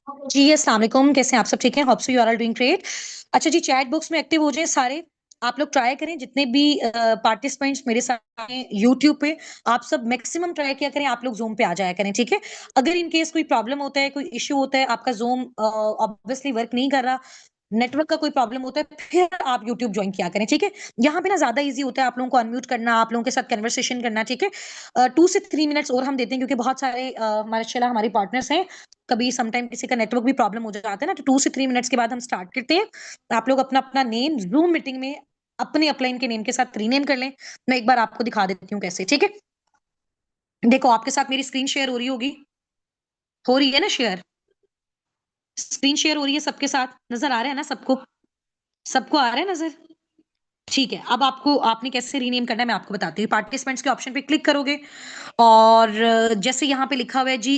जी अस्सलाम वालेकुम, कैसे हैं आप? सब ठीक हैं? Hope so you are all doing great. अच्छा जी, चैट बॉक्स में एक्टिव हो जाएं सारे। आप लोग ट्राई करें, जितने भी पार्टिसिपेंट्स मेरे साथ हैं यूट्यूब पे, आप सब मैक्सिमम ट्राई किया करें, आप लोग जूम पे आ जाया करें, ठीक है? अगर इन केस कोई प्रॉब्लम होता है, कोई इश्यू होता है, आपका जूम ऑब्वियसली वर्क नहीं कर रहा, नेटवर्क का कोई प्रॉब्लम होता है, फिर आप यूट्यूब ज्वाइन किया करें, ठीक है? यहाँ पे ना ज्यादा इजी होता है आप लोगों को अनम्यूट करना, आप लोगों के साथ कन्वर्सेशन करना, ठीक है? 2 से 3 मिनट्स और हम देते हैं, क्योंकि बहुत सारे माशाल्लाह हमारे पार्टनर्स हैं। कभी समटाइम किसी का नेटवर्क भी प्रॉब्लम हो जाता है ना, तो 2 से 3 मिनट्स के बाद हम स्टार्ट करते हैं। आप लोग अपना अपना नेम जूम मीटिंग में अपने अपलाइन के नेम के साथ रीनेम कर लें। मैं एक बार आपको दिखा देती हूँ कैसे, ठीक है? देखो, आपके साथ मेरी स्क्रीन शेयर हो रही होगी, हो रही है ना शेयर? स्क्रीन शेयर हो रही है सबके साथ, नजर आ रहा है ना सबको? सबको आ रहा है नजर? ठीक है, अब आपको आपने कैसे रीनेम करना है मैं आपको बताती हूँ। पार्टिसिपेंट्स के ऑप्शन पे क्लिक करोगे और जैसे यहाँ पे लिखा हुआ है जी,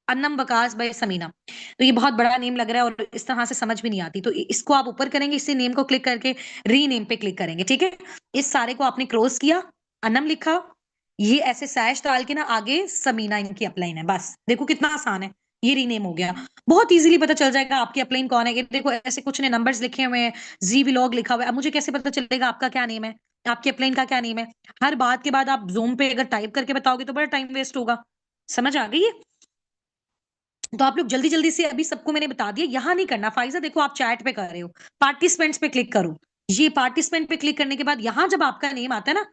अन्नम वकास बाय समीना, तो ये बहुत बड़ा नेम लग रहा है और इस तरह से समझ भी नहीं आती, तो इसको आप ऊपर करेंगे, इसी नेम को क्लिक करके रीनेम पे क्लिक करेंगे, ठीक है? इस सारे को आपने क्लोज किया, अन्नम लिखा, ये ऐसे सैश डाल के ना आगे समीना इनकी अपलाइन है, बस देखो कितना आसान है। ये रीनेम हो गया। बहुत इजीली पता चल जाएगा आपकी अपलाइन कौन है। ये देखो, ऐसे कुछ ने नंबर्स लिखे हुए हैं, जी व्लॉग लिखा हुआ है। अब मुझे कैसे पता चलेगा आपका क्या नेम है, आपकी अपलाइन का क्या नेम है? हर बात के बाद आप जूम पे अगर टाइप करके बताओगे तो बड़ा टाइम वेस्ट होगा। समझ आ गई है? तो आप लोग जल्दी जल्दी से, अभी सबको मैंने बता दिया, यहां नहीं करना। फाइजा देखो, आप चैट पे कर रहे हो, पार्टिसिपेंट्स पे क्लिक करो। ये पार्टिसिपेंट पे क्लिक करने के बाद यहां जब आपका नेम आता है ना,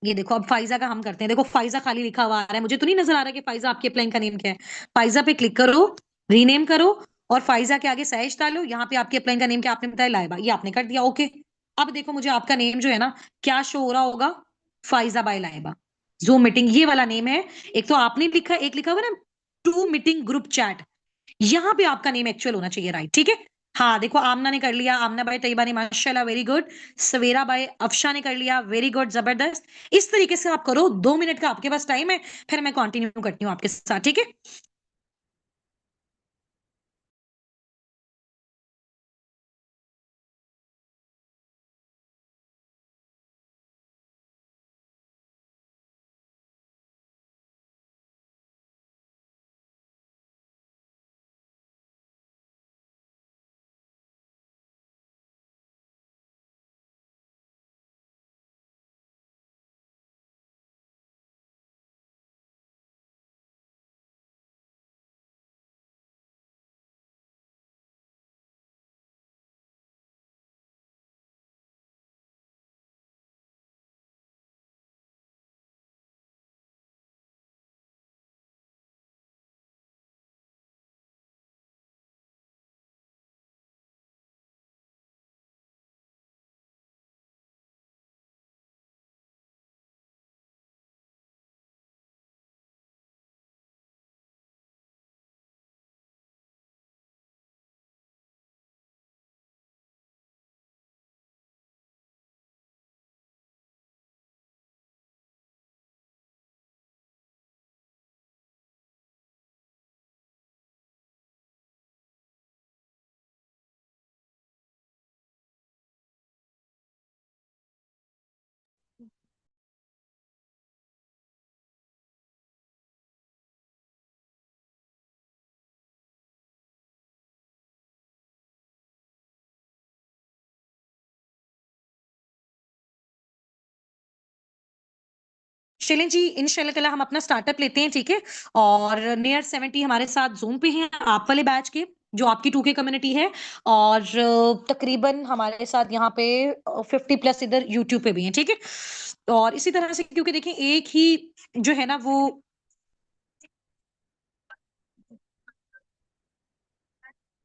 ये देखो, अब फाइजा का हम करते हैं। देखो, फाइजा खाली लिखा हुआ आ रहा है, मुझे तो नहीं नजर आ रहा कि फाइजा आपके अप्लाइन का नेम क्या है। फाइजा पे क्लिक करो, रीनेम करो, और फाइजा के आगे सैश डालो। यहाँ पे आपके अप्लाइन का नेम क्या आपने बताया? लाइबा, ये आपने कर दिया, ओके। अब देखो, मुझे आपका नेम जो है ना, क्या शो हो रहा होगा? Faiza by Laiba, Zoom meeting, ये वाला नेम है। एक तो आपने लिखा, एक लिखा हुआ ना टू मीटिंग ग्रुप चैट, यहाँ पे आपका नेम एक्चुअल होना चाहिए, राइट? ठीक है। हाँ देखो, आमना ने कर लिया, आमना बाय तैयबा ने, माशाल्लाह, वेरी गुड। सवेरा बाय अफशा ने कर लिया, वेरी गुड, जबरदस्त। इस तरीके से आप करो, 2 मिनट का आपके पास टाइम है, फिर मैं कंटिन्यू करती हूँ आपके साथ, ठीक है? चलें जी, इंशाल्लाह ताला हम अपना स्टार्टअप लेते हैं, ठीक है? और नियर 70 हमारे साथ जूम पे हैं, आप वाले बैच के, जो आपकी 2K कम्युनिटी है। और तकरीबन हमारे साथ यहाँ पे 50+ इधर यूट्यूब पे भी हैं, ठीक है? और इसी तरह से, क्योंकि देखिए एक ही जो है ना वो,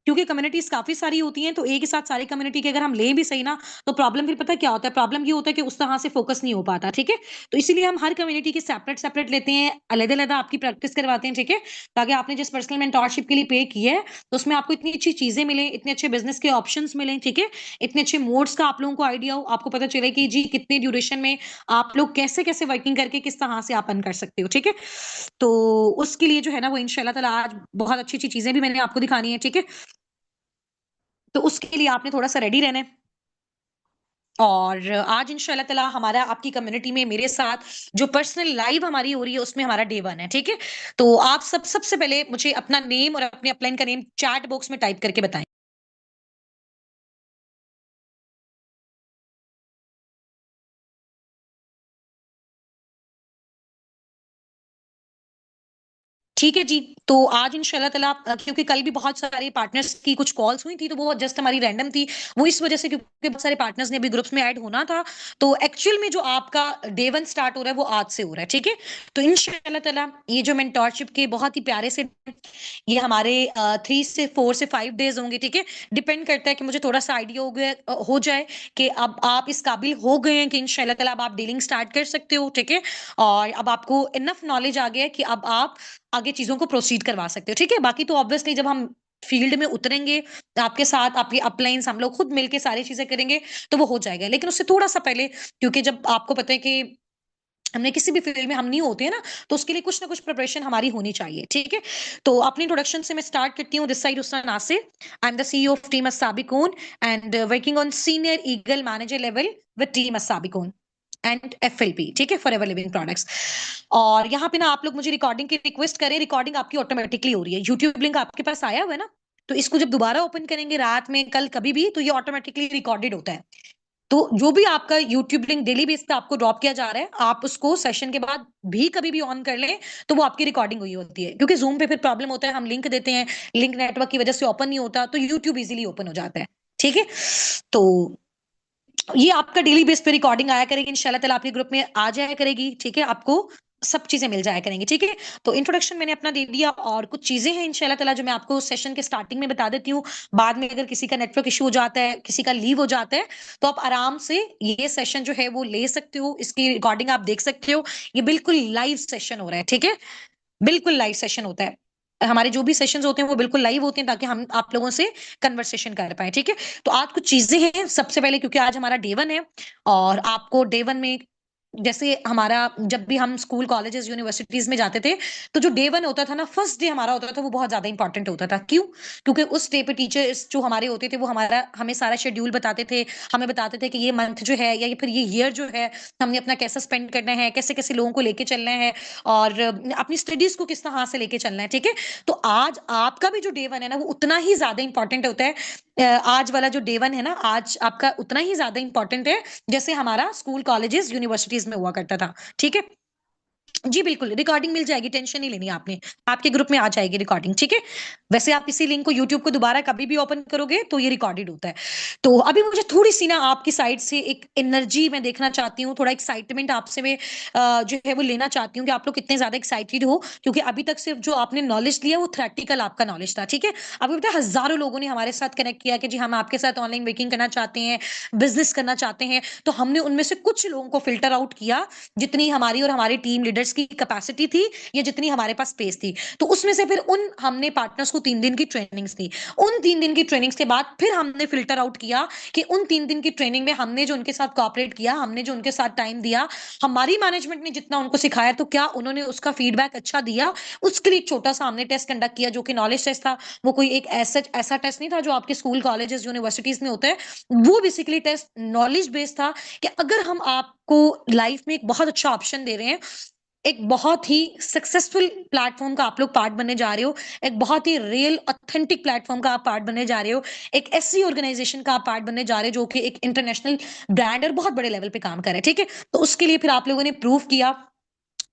क्योंकि कम्युनिटीज काफी सारी होती हैं, तो एक ही साथ सारी कम्युनिटी के अगर हम लें भी सही ना, तो प्रॉब्लम फिर पता है क्या होता है? प्रॉब्लम ये होता है कि उस तरह से फोकस नहीं हो पाता, ठीक है? तो इसीलिए हम हर कम्युनिटी की सेपरेट सेपरेट लेते हैं, अलग अलग आपकी प्रैक्टिस करवाते हैं, ठीक है? ताकि आपने जिस पर्सनल मेंटोरशिप के लिए पे किया है, तो उसमें आपको इतनी अच्छी चीजें मिले, इतने अच्छे बिजनेस के ऑप्शंस मिले, ठीक है? इतने अच्छे मोड्स का आप लोगों को आइडिया हो, आपको पता चले कि जी कितने ड्यूरेशन में आप लोग कैसे कैसे वर्किंग करके किस तरह से आप अर्न कर सकते हो, ठीक है? तो उसके लिए जो है ना वो इंशाल्लाह ताला आज बहुत अच्छी अच्छी चीजें भी मैंने आपको दिखानी है, ठीक है? तो उसके लिए आपने थोड़ा सा रेडी रहना है। और आज इंशाल्लाह ताला हमारा आपकी कम्युनिटी में मेरे साथ जो पर्सनल लाइव हमारी हो रही है उसमें हमारा डे 1 है, ठीक है। तो आप सबसे पहले मुझे अपना नेम और अपने अपलाइन का नेम चैट बॉक्स में टाइप करके बताएं। ठीक है जी। तो आज इंशाल्लाह ताला क्योंकि कल भी बहुत सारे पार्टनर्स की कुछ कॉल्स हुई थी, तो वो जस्ट हमारी रैंडम थी। वो इस वजह से क्योंकि बहुत सारे पार्टनर्स ने भी ग्रुप्स में ऐड होना था। तो एक्चुअल में जो आपका डे 1 स्टार्ट हो रहा है वो आज से हो रहा है, ठीक है। तो इंशाल्लाह ताला ये जो मेंटोरशिप के बहुत ही प्यारे से ये हमारे 3 से 4 से 5 डेज होंगे, ठीक है। डिपेंड करता है कि मुझे थोड़ा सा आइडिया हो गया हो जाए कि अब आप इस काबिल हो गए हैं कि इंशाल्लाह ताला अब आप डीलिंग स्टार्ट कर सकते हो, ठीक है। और अब आपको इनफ नॉलेज आ गया है कि अब आप आगे चीजों को प्रोसीड करवा सकते हो, ठीक है। बाकी तो ऑब्वियसली जब हम फील्ड में उतरेंगे आपके साथ आपके अपलाइंस हम लोग खुद मिलके सारी चीजें करेंगे तो वो हो जाएगा। लेकिन उससे थोड़ा सा पहले, क्योंकि जब आपको पता है कि हमने किसी भी फील्ड में हम नहीं होते हैं ना, तो उसके लिए कुछ ना कुछ प्रिपरेशन हमारी होनी चाहिए, ठीक है। तो अपनी इंट्रोडक्शन से मैं स्टार्ट करती हूँ। This side Husna Nasir, I am the CEO of team Assabiqun and working on senior legal manager level with team Assabiqun and FLP, ठीक है, फॉर एवर लिविंग प्रोडक्ट्स। और यहाँ पे ना आप लोग मुझे रिकॉर्डिंग की रिक्वेस्ट करें, रिकॉर्डिंग आपकी ऑटोमेटिकली हो रही है। यूट्यूब लिंक आपके पास आया हुआ है ना, तो इसको जब दोबारा ओपन करेंगे रात में कल कभी भी, तो ये ऑटोमेटिकली रिकॉर्डेड होता है। तो जो भी आपका यूट्यूब लिंक डेली बेस पे आपको ड्रॉप किया जा रहा है, आप उसको सेशन के बाद भी कभी भी ऑन कर लें, तो वो आपकी रिकॉर्डिंग हुई होती है। क्योंकि जूम पे फिर प्रॉब्लम होता है, हम लिंक देते हैं, लिंक नेटवर्क की वजह से ओपन नहीं होता, तो यूट्यूब इजीली ओपन हो जाता है, ठीक है। तो ये आपका डेली बेस पे रिकॉर्डिंग आया करेगी इंशाल्लाह ताला, आपके ग्रुप में आ जाया करेगी, ठीक है। आपको सब चीजें मिल जाया करेंगी, ठीक है। तो इंट्रोडक्शन मैंने अपना दे दिया और कुछ चीजें हैं इंशाल्लाह ताला जो मैं आपको सेशन के स्टार्टिंग में बता देती हूँ। बाद में अगर किसी का नेटवर्क इशू हो जाता है, किसी का लीव हो जाता है, तो आप आराम से ये सेशन जो है वो ले सकते हो, इसकी रिकॉर्डिंग आप देख सकते हो। ये बिल्कुल लाइव सेशन हो रहा है, ठीक है। बिल्कुल लाइव सेशन होता है। हमारे जो भी सेशंस होते हैं वो बिल्कुल लाइव होते हैं, ताकि हम आप लोगों से कन्वर्सेशन कर पाए, ठीक है। तो आज कुछ चीजें हैं। सबसे पहले क्योंकि आज हमारा डे 1 है और आपको डे 1 में जैसे हमारा जब भी हम स्कूल कॉलेजेस यूनिवर्सिटीज में जाते थे, तो जो डे 1 होता था ना, फर्स्ट डे हमारा होता था, वो बहुत ज्यादा इंपॉर्टेंट होता था। क्यों? क्योंकि उस डे पे टीचर्स जो हमारे होते थे वो हमारा हमें सारा शेड्यूल बताते थे। हमें बताते थे कि ये मंथ जो है या ये फिर ये ईयर जो है हमने अपना कैसा स्पेंड करना है, कैसे कैसे लोगों को लेके चलना है और अपनी स्टडीज को किस तरह से लेके चलना है, ठीक है। तो आज आपका भी जो डे 1 है ना, वो उतना ही ज्यादा इंपॉर्टेंट होता है। आज वाला जो डे 1 है ना, आज आपका उतना ही ज्यादा इंपॉर्टेंट है जैसे हमारा स्कूल कॉलेजेस यूनिवर्सिटीज में हुआ करता था, ठीक है। जी बिल्कुल, रिकॉर्डिंग मिल जाएगी, टेंशन नहीं लेनी आपने। आपके ग्रुप में आ जाएगी रिकॉर्डिंग, ठीक है। वैसे आप इसी लिंक को यूट्यूब को दोबारा कभी भी ओपन करोगे तो ये रिकॉर्डेड होता है। तो अभी मुझे थोड़ी सी ना आपकी साइड से एक एनर्जी मैं देखना चाहती हूँ, थोड़ा एक्साइटमेंट आपसे मैं जो है वो लेना चाहती हूँ कि आप लोग कितने ज्यादा एक्साइटेड हो। क्योंकि अभी तक सिर्फ जो आपने नॉलेज लिया वो थ्रेटिकल आपका नॉलेज था, ठीक है। अभी पता है हजारों लोगों ने हमारे साथ कनेक्ट किया कि जी हम आपके साथ ऑनलाइन वर्किंग करना चाहते हैं, बिजनेस करना चाहते हैं। तो हमने उनमें से कुछ लोगों को फिल्टर आउट किया, जितनी हमारी और हमारी टीम लीडर्स की कैपेसिटी थी या जितनी हमारे पास स्पेस थी। तो उसमें से फिर उन हमने पार्टनर्स को 3 दिन की ट्रेनिंग्स दी। उन 3 दिन की ट्रेनिंग्स के बाद फिर हमने फिल्टर आउट किया कि उन 3 दिन की ट्रेनिंग में हमने जो उनके साथ कोऑपरेट किया, हमने जो उनके साथ टाइम दिया, हमारी मैनेजमेंट ने जितना उनको सिखाया, तो क्या उन्होंने उसका फीडबैक अच्छा दिया। उसके लिए एक छोटा सा हमने टेस्ट कंडक्ट किया जो कि नॉलेज टेस्ट था। वो कोई एक ऐसा ऐसा टेस्ट नहीं था जो आपके स्कूल कॉलेजेस यूनिवर्सिटीज में होता है। वो बेसिकली टेस्ट नॉलेज बेस्ड था कि अगर हम आपको लाइफ में एक बहुत अच्छा ऑप्शन दे रहे हैं, एक बहुत ही सक्सेसफुल प्लेटफॉर्म का आप लोग पार्ट बनने जा रहे हो, एक बहुत ही रियल ऑथेंटिक प्लेटफॉर्म का आप पार्ट बनने जा रहे हो, एक ऐसी ऑर्गेनाइजेशन का आप पार्ट बनने जा रहे हो जो कि एक इंटरनेशनल ब्रांड और बहुत बड़े लेवल पे काम कर रहा है, ठीक है। तो उसके लिए फिर आप लोगों ने प्रूव किया।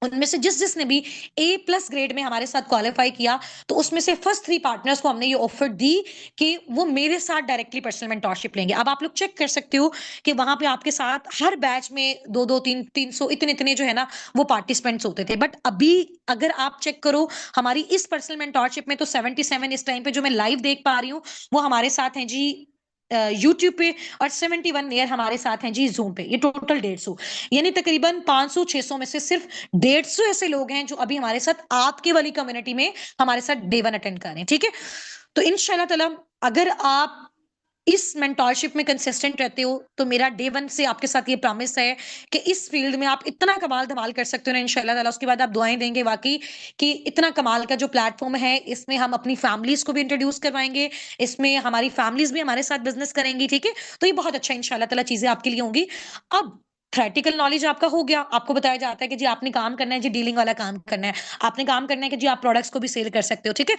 उनमें से जिस जिसने भी ए प्लस ग्रेड में हमारे साथ क्वालिफाई किया, तो उसमें से फर्स्ट 3 पार्टनर्स को हमने ये ऑफर दी कि वो मेरे साथ डायरेक्टली पर्सनल मेंटोरशिप लेंगे। अब आप लोग चेक कर सकते हो कि वहां पे आपके साथ हर बैच में 2-2 300 इतने इतने जो है ना वो पार्टिसिपेंट्स होते थे। बट अभी अगर आप चेक करो हमारी इस पर्सनल मेंटोरशिप में, तो 77 इस टाइम पे जो मैं लाइव देख पा रही हूँ वो हमारे साथ हैं जी यूट्यूब पे, और 71 ईयर हमारे साथ हैं जी जूम पे। ये टोटल 150, यानी तकरीबन 500-600 में से सिर्फ 150 ऐसे लोग हैं जो अभी हमारे साथ आपके वाली कम्युनिटी में हमारे साथ डे 1 अटेंड कर रहे हैं, ठीक है। तो इंशाल्लाह ताला अगर आप इस मेंटोरशिप में कंसिस्टेंट रहते हो तो मेरा डे वन से आपके साथ ये प्रॉमिस है कि इस फील्ड में आप इतना कमाल धमाल कर सकते हो ना इंशाल्लाह ताला। उसके बाद आप दुआएं देंगे वाकई कि इतना कमाल का जो प्लेटफॉर्म है इसमें हम अपनी फैमिलीज को भी इंट्रोड्यूस करवाएंगे, इसमें हमारी फैमिलीज भी हमारे साथ बिजनेस करेंगी, ठीक है। तो ये बहुत अच्छा इंशाल्लाह ताला चीजें आपके लिए होंगी। अब थ्योरेटिकल नॉलेज आपका हो गया, आपको बताया जाता है कि जी आपने काम करना है, जी डीलिंग वाला काम करना है, आपने काम करना है कि जी आप प्रोडक्ट्स को भी सेल कर सकते हो, ठीक है।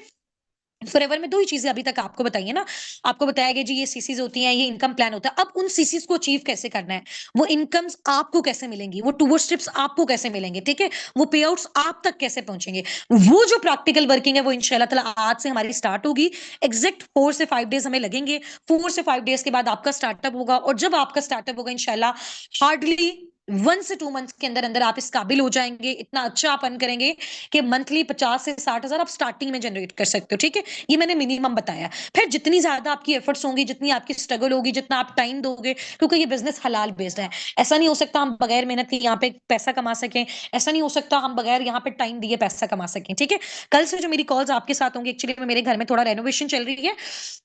फॉरएवर में 2 ही चीजें अभी तक आपको बताई है ना। आपको बताया गया जी ये सीसीज होती हैं, ये इनकम प्लान होता है। अब उन सीसीज को अचीव कैसे करना है, वो इनकम्स आपको कैसे मिलेंगी, वो टूवर्ड्स ट्रिप्स आपको कैसे मिलेंगे, ठीक है। वो पे आउट्स आप तक कैसे पहुंचेंगे, वो जो प्रैक्टिकल वर्किंग है वो इंशाल्लाह ताला आज से हमारी स्टार्ट होगी। एग्जैक्ट 4 से 5 डेज हमें लगेंगे। 4 से 5 डेज के बाद आपका स्टार्टअप होगा, और जब आपका स्टार्टअप होगा इंशाल्लाह हार्डली 1 से 2 मंथ्स के अंदर अंदर आप इस काबिल हो जाएंगे, इतना अच्छा आप अर्न करेंगे कि मंथली 50 से 60 हजार आप स्टार्टिंग में जनरेट कर सकते हो, ठीक है। ये मैंने मिनिमम बताया। फिर जितनी ज्यादा आपकी एफर्ट्स होंगी, जितनी आपकी स्ट्रगल होगी, जितना आप टाइम दोगे, क्योंकि ये बिजनेस हलाल बेस्ड है। ऐसा नहीं हो सकता हम बगैर मेहनत के यहाँ पे पैसा कमा सकें, ऐसा नहीं हो सकता हम बगैर यहाँ पे टाइम दिए पैसा कमा सकें, ठीक है। कल से जो मेरी कॉल्स आपके साथ होंगी, एक्चुअली में मेरे घर में थोड़ा रेनोवेशन चल रही है,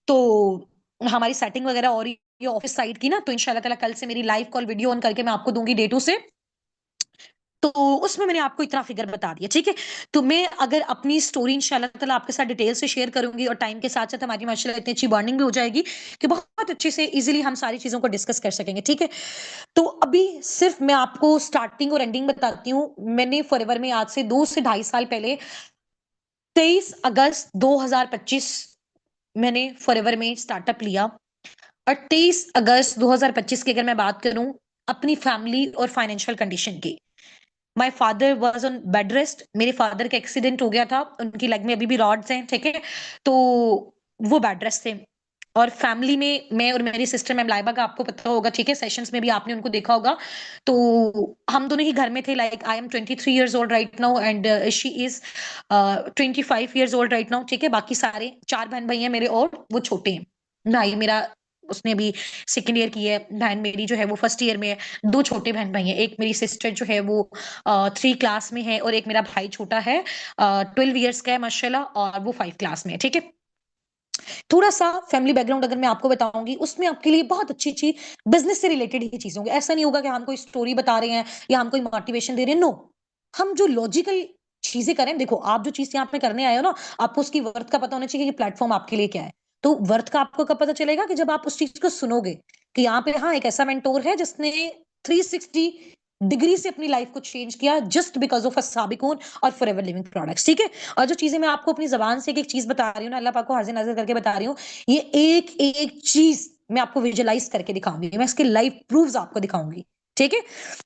तो हमारी सेटिंग वगैरह और ये ऑफिस साइड की ना, तो इंशाल्लाह ताला कल से मेरी लाइव कॉल वीडियो ऑन करके मैं आपको दूंगी डे 2 से। तो उसमें मैंने आपको इतना फिगर बता दिया, ठीक है। तो मैं अगर अपनी स्टोरी इंशाल्लाह ताला आपके साथ डिटेल से शेयर करूंगी, और टाइम के साथ साथ हमारी माशाल्लाह इतनी अच्छी बॉन्डिंग भी हो जाएगी कि बहुत अच्छे से इजीली हम सारी चीजों को डिस्कस कर सकेंगे, ठीक है। तो अभी सिर्फ मैं आपको स्टार्टिंग और एंडिंग बताती हूँ। मैंने फॉरएवर में आज से 2 से ढाई साल पहले 23 अगस्त 2025 मैंने फॉरएवर में स्टार्टअप लिया। और 23 अगस्त 2025 की अगर मैं बात करूं अपनी फैमिली और फाइनेंशियल कंडीशन की, my father was on bed rest. मेरे फादर का एक्सीडेंट हो गया था, उनकी लेग में अभी भी रॉड्स हैं, ठीक है। तो वो बेड रेस्ट थे। और फैमिली में मैं और मेरी सिस्टर मैम लाइबा का आपको पता होगा, ठीक है, सेशंस में भी आपने उनको देखा होगा। तो हम दोनों ही घर में थे। Like I am 23 years old right now, and she is 25 years old right now, ठीक है। बाकी सारे 4 बहन भाई हैं मेरे, और वो छोटे हैं। भाई मेरा उसने अभी सेकेंड ईयर की है, बहन मेरी जो है वो फर्स्ट ईयर में है। 2 छोटे बहन भाई हैं, एक मेरी सिस्टर जो है वो 3 क्लास में है, और एक मेरा भाई छोटा है 12 years का है माशाल्लाह, और वो 5 क्लास में है, ठीक है। थोड़ा सा फैमिली बैकग्राउंड अगर मैं आपको बताऊंगी, उसमें आपके लिए बहुत अच्छी अच्छी बिजनेस से रिलेटेड ही चीजें होंगी। ऐसा नहीं होगा कि हम कोई स्टोरी बता रहे हैं या हम कोई मोटिवेशन दे रहे हैं, नो। हम जो लॉजिकल चीजें करें, देखो आप जो चीज यहाँ पे करने आए हो ना, आपको उसकी वर्थ का पता होना चाहिए कि प्लेटफॉर्म आपके लिए क्या है। तो वर्थ का आपको कब पता चलेगा, कि जब आप उस चीज को सुनोगे कि यहाँ पे हाँ एक ऐसा मेंटोर है जिसने 360 डिग्री से अपनी लाइफ को चेंज किया, जस्ट बिकॉज ऑफ अ साबिकून और फॉरएवर लिविंग प्रोडक्ट्स, ठीक है। और जो चीजें मैं आपको अपनी जबान से एक एक चीज बता रही हूँ ना, अल्लाह पाक को हाजिर नाजिर करके बता रही हूँ, ये एक एक चीज मैं आपको विजुअलाइज करके दिखाऊंगी, मैं इसके लाइव प्रूफ्स आपको दिखाऊंगी, ठीक है।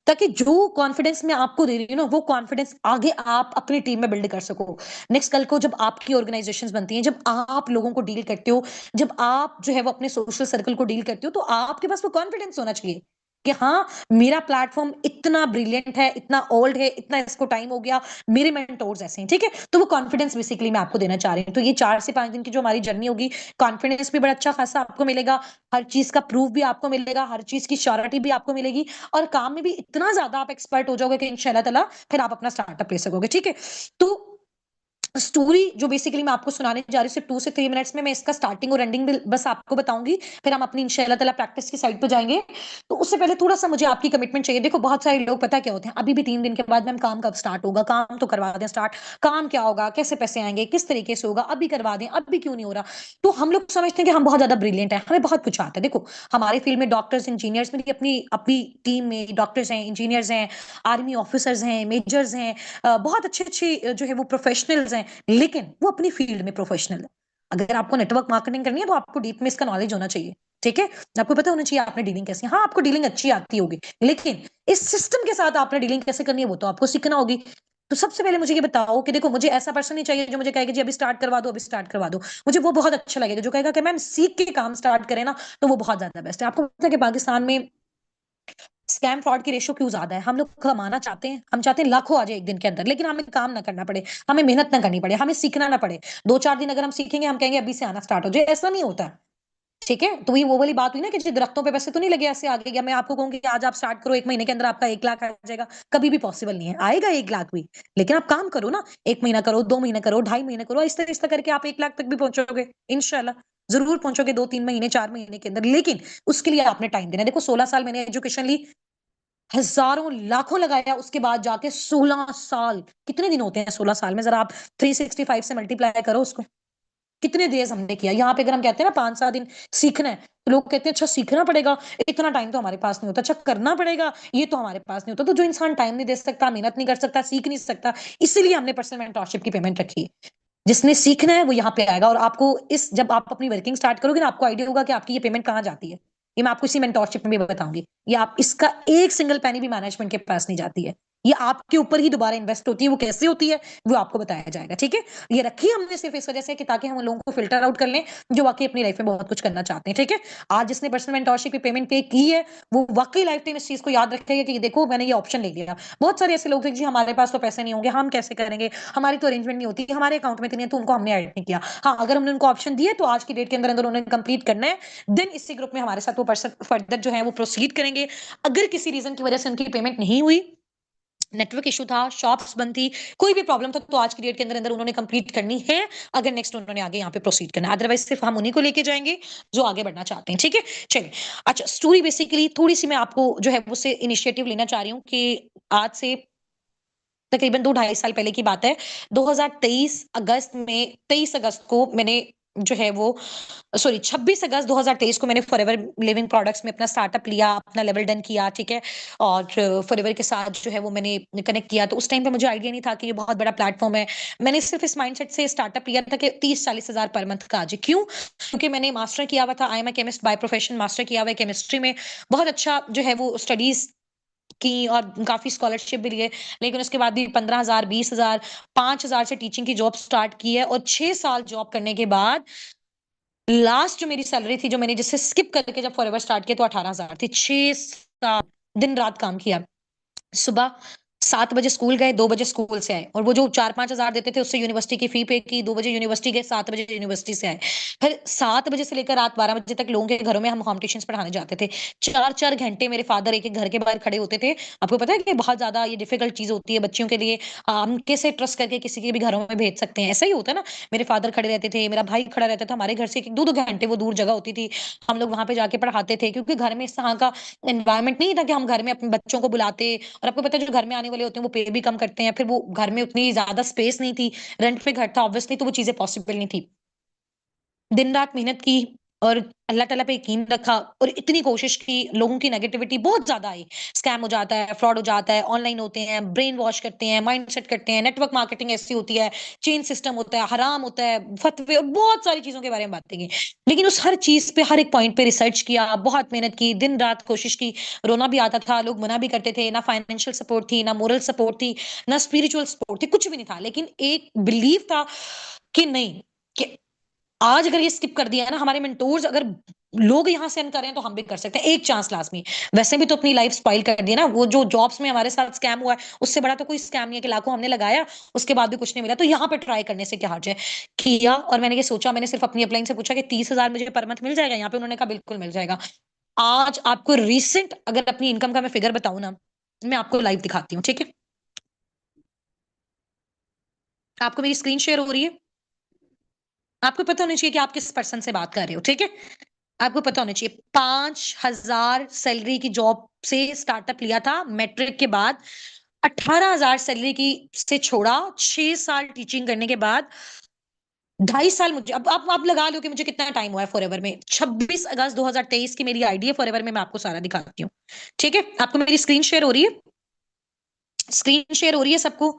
ताकि जो कॉन्फिडेंस मैं आपको दे रही हूँ ना, वो कॉन्फिडेंस आगे आप अपनी टीम में बिल्ड कर सको। नेक्स्ट कल को जब आपकी ऑर्गेनाइजेशंस बनती हैं, जब आप लोगों को डील करते हो, जब आप जो है वो अपने सोशल सर्कल को डील करते हो, तो आपके पास वो कॉन्फिडेंस होना चाहिए कि हाँ मेरा प्लेटफॉर्म इतना ब्रिलियंट है, इतना ओल्ड है, इतना इसको टाइम हो गया, मेरे मेंटोर्स ऐसे हैं, ठीक है। तो वो कॉन्फिडेंस बेसिकली मैं आपको देना चाह रही हूँ। तो ये 4 से 5 दिन की जो हमारी जर्नी होगी, कॉन्फिडेंस भी बड़ा अच्छा खासा आपको मिलेगा, हर चीज का प्रूफ भी आपको मिलेगा, हर चीज की श्योरिटी भी आपको मिलेगी, और काम में भी इतना ज्यादा आप एक्सपर्ट हो जाओगे कि इंशाल्लाह ताला फिर आप अपना स्टार्टअप ले सकोगे, ठीक है। तो स्टोरी जो बेसिकली मैं आपको सुनाने जा रही हूँ, सिर्फ 2 से 3 मिनट्स में मैं इसका स्टार्टिंग और एंडिंग भी बस आपको बताऊंगी, फिर हम अपनी इंशाल्लाह ताला प्रैक्टिस की साइड पे जाएंगे। तो उससे पहले थोड़ा सा मुझे आपकी कमिटमेंट चाहिए। देखो बहुत सारे लोग पता क्या होते हैं, अभी भी 3 दिन के बाद मैम काम कब स्टार्ट होगा, काम तो करवा दें स्टार्ट, काम क्या होगा, कैसे पैसे आएंगे, किस तरीके से होगा, अभी करवा दें, अभी क्यों नहीं हो रहा। तो हम लोग समझते हैं कि हम बहुत ज्यादा ब्रिलियंट है, हमें बहुत कुछ आता है। देखो हमारे फील्ड में डॉक्टर्स इंजीनियर्स, मेरी अपनी अपनी टीम में डॉक्टर्स हैं, इंजीनियर्स हैं, आर्मी ऑफिसर्स हैं, मेजर्स हैं, बहुत अच्छे अच्छे जो है वो प्रोफेशनल्स हैं, लेकिन वो अपनी फील्ड में प्रोफेशनल है। अगर आपको नेटवर्क मार्केटिंग करनी है, तो आपको डीप में इसका नॉलेज होना चाहिए, ठीक है। आपको पता होना चाहिए आपने डीलिंग कैसी है। हाँ आपको डीलिंग अच्छी आती होगी, लेकिन इस सिस्टम के साथ आपने डीलिंग कैसे करनी है वो तो आपको सीखना होगी। तो सबसे पहले मुझे ये बताओ कि देखो मुझे ऐसा पर्सन नहीं चाहिए जो मुझे कहेगा जी अभी स्टार्ट करवा दो, अभी स्टार्ट करवा दो। मुझे वो बहुत अच्छा लगेगा जो कहेगा कि मैम सीख के काम स्टार्ट करें ना, तो वो बहुत ज्यादा बेस्ट है। आपको पता है कि पाकिस्तान में स्कैम फ्रॉड की रेशो क्यों ज्यादा है? हम लोग कमाना चाहते हैं, हम चाहते हैं लाखों आ जाए एक दिन के अंदर, लेकिन हमें काम ना करना पड़े, हमें मेहनत ना करनी पड़े, हमें सीखना ना पड़े। 2 4 दिन अगर हम सीखेंगे, हम कहेंगे अभी से आना स्टार्ट हो जाए, ऐसा नहीं होता। ठीक है, तो ये वो वाली बात हुई ना कि जी दरख्तों पे पैसे तो नहीं लगे ऐसे आगे, या मैं आपको कहूंगी कि आज आप स्टार्ट करो, 1 महीने के अंदर आपका 1 लाख आ जाएगा, कभी भी पॉसिबल नहीं है। आएगा 1 लाख भी, लेकिन आप काम करो ना, 1 महीना करो, 2 महीना करो, 2.5 महीने करो, आहिस्ता आहिस्ता करके आप 1 लाख तक भी पहुंचोगे इंशाल्लाह। जरूर पहुंचोगे 2-3 महीने 4 महीने के अंदर, लेकिन उसके लिए आपने टाइम देना है। देखो 16 साल मैंने एजुकेशन ली, हजारों लाखों लगाया, उसके बाद जाके 16 साल, कितने दिन होते हैं 16 साल में, जरा आप 365 से मल्टीप्लाई करो उसको, कितने डेज हमने किया। यहाँ पे अगर हम कहते हैं ना 5-7 दिन सीखना है, तो लोग कहते हैं अच्छा सीखना पड़ेगा, इतना टाइम तो हमारे पास नहीं होता, अच्छा करना पड़ेगा, ये तो हमारे पास नहीं होता। तो जो इंसान टाइम नहीं दे सकता, मेहनत नहीं कर सकता, सीख नहीं सकता, इसीलिए हमने पर्सनल मेंटरशिप की पेमेंट रखी है। जिसने सीखना है वो यहाँ पे आएगा, और आपको इस जब आप अपनी वर्किंग स्टार्ट करोगे ना, आपको आइडिया होगा कि आपकी ये पेमेंट कहाँ जाती है। ये मैं आपको इसी मेंटोरशिप में भी बताऊंगी। ये आप इसका एक सिंगल पैनी भी मैनेजमेंट के पास नहीं जाती है, ये आपके ऊपर ही दोबारा इन्वेस्ट होती है। वो कैसे होती है वो आपको बताया जाएगा, ठीक है। ये रखी हमने सिर्फ इस वजह से कि ताकि हम उन लोगों को फिल्टर आउट कर लें जो वाकई अपनी लाइफ में बहुत कुछ करना चाहते हैं, ठीक है। आज जिसने पर्सनल मेंटोरशिप की पेमेंट पे की है, वो वाकई लाइफ टाइम इस चीज को याद रखेगा कि देखो मैंने ये ऑप्शन ले लिया। बहुत सारे ऐसे लोग थे जी हमारे पास तो पैसे नहीं होंगे, हम कैसे करेंगे, हमारी तो अरेंजमेंट नहीं होती, हमारे अकाउंट में तो नहीं है, तो उनको हमने ऐड नहीं किया। हाँ, अगर हमने उनको ऑप्शन दिए तो आज की डेट के अंदर अंदर उन्होंने कंप्लीट करना है, देन इसी ग्रुप में हमारे साथ वो पर्सन फर्दर जो है वो प्रोसीड करेंगे। अगर किसी रीजन की वजह से उनकी पेमेंट नहीं हुई, नेटवर्क इशू था, शॉप्स बंद थी, कोई भी प्रॉब्लम था, तो आज की डेट के अंदर अंदर उन्होंने कंप्लीट करनी है, अगर नेक्स्ट उन्होंने आगे यहाँ पे प्रोसीड करना है। अदरवाइज सिर्फ हम उन्हीं को लेके जाएंगे जो आगे बढ़ना चाहते हैं, ठीक है। चलिए, अच्छा स्टोरी बेसिकली थोड़ी सी मैं आपको जो है उससे इनिशिएटिव लेना चाह रही हूँ कि आज से तकरीबन 2-2.5 साल पहले की बात है। 2023 अगस्त में, 23 अगस्त को मैंने जो है वो, सॉरी 26 अगस्त 2023 को मैंने फॉरएवर लिविंग प्रोडक्ट्स में अपना स्टार्टअप लिया, अपना लेवल डन किया, ठीक है। और फॉरएवर के साथ जो है वो मैंने कनेक्ट किया। तो उस टाइम पे मुझे आइडिया नहीं था कि ये बहुत बड़ा प्लेटफॉर्म है। मैंने सिर्फ इस माइंडसेट से स्टार्टअप लिया था कि 30-40 हजार पर मंथ का आ जाए। क्यों? क्योंकि मैंने मास्टर किया हुआ था, I am a chemist by profession, master किया हुआ है केमिस्ट्री में, बहुत अच्छा जो है वो स्टडीज की, और काफी स्कॉलरशिप भी लिए। लेकिन उसके बाद भी 15,000, 20,000, 5,000 से टीचिंग की जॉब स्टार्ट की है, और 6 साल जॉब करने के बाद लास्ट जो मेरी सैलरी थी, जो मैंने जिससे स्किप करके जब फॉरएवर स्टार्ट किया, तो 18,000 थी। 6 साल दिन रात काम किया। सुबह 7 बजे स्कूल गए, 2 बजे स्कूल से आए, और वो जो 4-5 हजार देते थे उससे यूनिवर्सिटी की फी पे की, 2 बजे यूनिवर्सिटी गए, 7 बजे यूनिवर्सिटी से आए। फिर 7 बजे से लेकर रात 12 बजे तक लोगों के घरों में हम होम ट्यूशन पढ़ाने जाते थे। 4-4 घंटे मेरे फादर एक एक घर के बाहर खड़े होते थे। आपको पता है कि बहुत ज्यादा ये डिफिकल्ट चीज होती है बच्चियों के लिए, हम कैसे ट्रस्ट करके किसी के भी घरों में भेज सकते हैं, ऐसा ही होता है ना। मेरे फादर खड़े रहते थे, मेरा भाई खड़ा रहता था, हमारे घर से 1-2 घंटे वो दूर जगह होती थी, हम लोग वहां पे जाके पढ़ाते थे, क्योंकि घर में इस तरह का एनवायरमेंट नहीं था कि हम घर में अपने बच्चों को बुलाते। और आपको पता है जो घर में आने वाले होते हैं वो पे भी कम करते हैं, फिर वो घर में उतनी ज्यादा स्पेस नहीं थी, रेंट पे घर था ऑब्वियसली, तो वो चीजें पॉसिबल नहीं थी। दिन रात मेहनत की, और अल्लाह ताला पे यकीन रखा, और इतनी कोशिश की। लोगों की नेगेटिविटी बहुत ज्यादा आई, स्कैम हो जाता है, फ्रॉड हो जाता है, ऑनलाइन होते हैं, ब्रेन वॉश करते हैं, माइंड सेट करते हैं, नेटवर्क मार्केटिंग ऐसी होती है, चेन सिस्टम होता है, हराम होता है, फतवे, और बहुत सारी चीजों के बारे में बातें की। लेकिन उस हर चीज पे, हर एक पॉइंट पे रिसर्च किया, बहुत मेहनत की, दिन रात कोशिश की। रोना भी आता था, लोग मना भी करते थे, ना फाइनेंशियल सपोर्ट थी, ना मोरल सपोर्ट थी, ना स्पिरिचुअल सपोर्ट थी, कुछ भी नहीं था। लेकिन एक बिलीव था कि नहीं, कि आज अगर ये स्किप कर दिया है ना, हमारे मेंटोर्स अगर लोग यहाँ से अर्न कर रहे हैं तो हम भी कर सकते हैं, एक चांस लास्ट में। वैसे भी तो अपनी लाइफ स्पॉइल कर दी है ना, वो जो जॉब्स में हमारे साथ स्कैम हुआ है, उससे बड़ा तो कोई स्कैम नहीं है कि लाखों हमने लगाया, उसके बाद भी कुछ नहीं मिला। तो यहाँ पे ट्राई करने से क्या हर्ज है। किया, और मैंने ये सोचा, मैंने सिर्फ अपनी अपलाइन से पूछा कि 30,000 मुझे पर मंथ मिल जाएगा यहाँ पे, उन्होंने कहा बिल्कुल मिल जाएगा। आज आपको रिसेंट अगर अपनी इनकम का मैं फिगर बताऊं ना, मैं आपको लाइव दिखाती हूँ, ठीक है। आपको मेरी स्क्रीन शेयर हो रही है? आपको पता होना चाहिए कि आप किस पर्सन से बात कर रहे हो, ठीक है। आपको पता होना चाहिए, 5,000 सैलरी की जॉब से स्टार्टअप लिया था मैट्रिक के बाद, 18,000 सैलरी की से छोड़ा, 6 साल टीचिंग करने के बाद, 2.5 साल मुझे, अब आप लगा लो कि मुझे कितना टाइम हुआ है फॉरएवर में। 26 अगस्त 2023 की मेरी आईडी है फॉरएवर में, मैं आपको सारा दिखाती हूँ, ठीक है। आपको मेरी स्क्रीन शेयर हो रही है? स्क्रीन शेयर हो रही है सबको?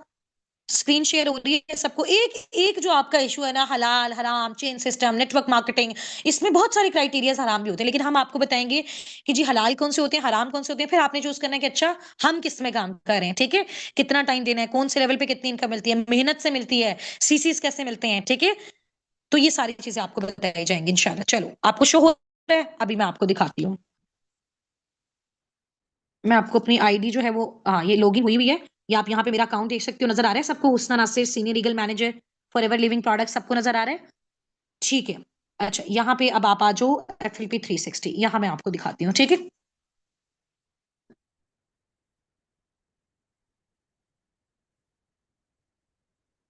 स्क्रीन शेयर हो रही है सबको? एक एक जो आपका इशू है ना, हलाल हराम, चेन सिस्टम, नेटवर्क मार्केटिंग, इसमें बहुत सारे क्राइटेरिया हराम भी होते हैं, लेकिन हम आपको बताएंगे कि जी हलाल कौन से होते हैं, हराम कौन से होते हैं। फिर आपने चूज करना है कि अच्छा हम किस में काम कर रहे हैं, ठीक है। कितना टाइम देना है, कौन से लेवल पे कितनी इनकम मिलती है, मेहनत से मिलती है, सीसीस कैसे मिलते हैं, ठीक है। तो ये सारी चीजें आपको बताई जाएंगी इंशाल्लाह। चलो, आपको शो हो रहा है, अभी मैं आपको दिखाती हूँ। मैं आपको अपनी आईडी जो है वो, हाँ ये लॉगिन हुई हुई है, ये आप यहाँ पे मेरा अकाउंट देख सकते हो, नजर आ रहा है सबको? Husna Nasir, senior legal manager, forever living product, सबको नजर आ रहा है? ठीक है। अच्छा, यहाँ पे अब आप आ जाओ, FLP 360, यहाँ मैं आपको दिखाती हूँ, ठीक है।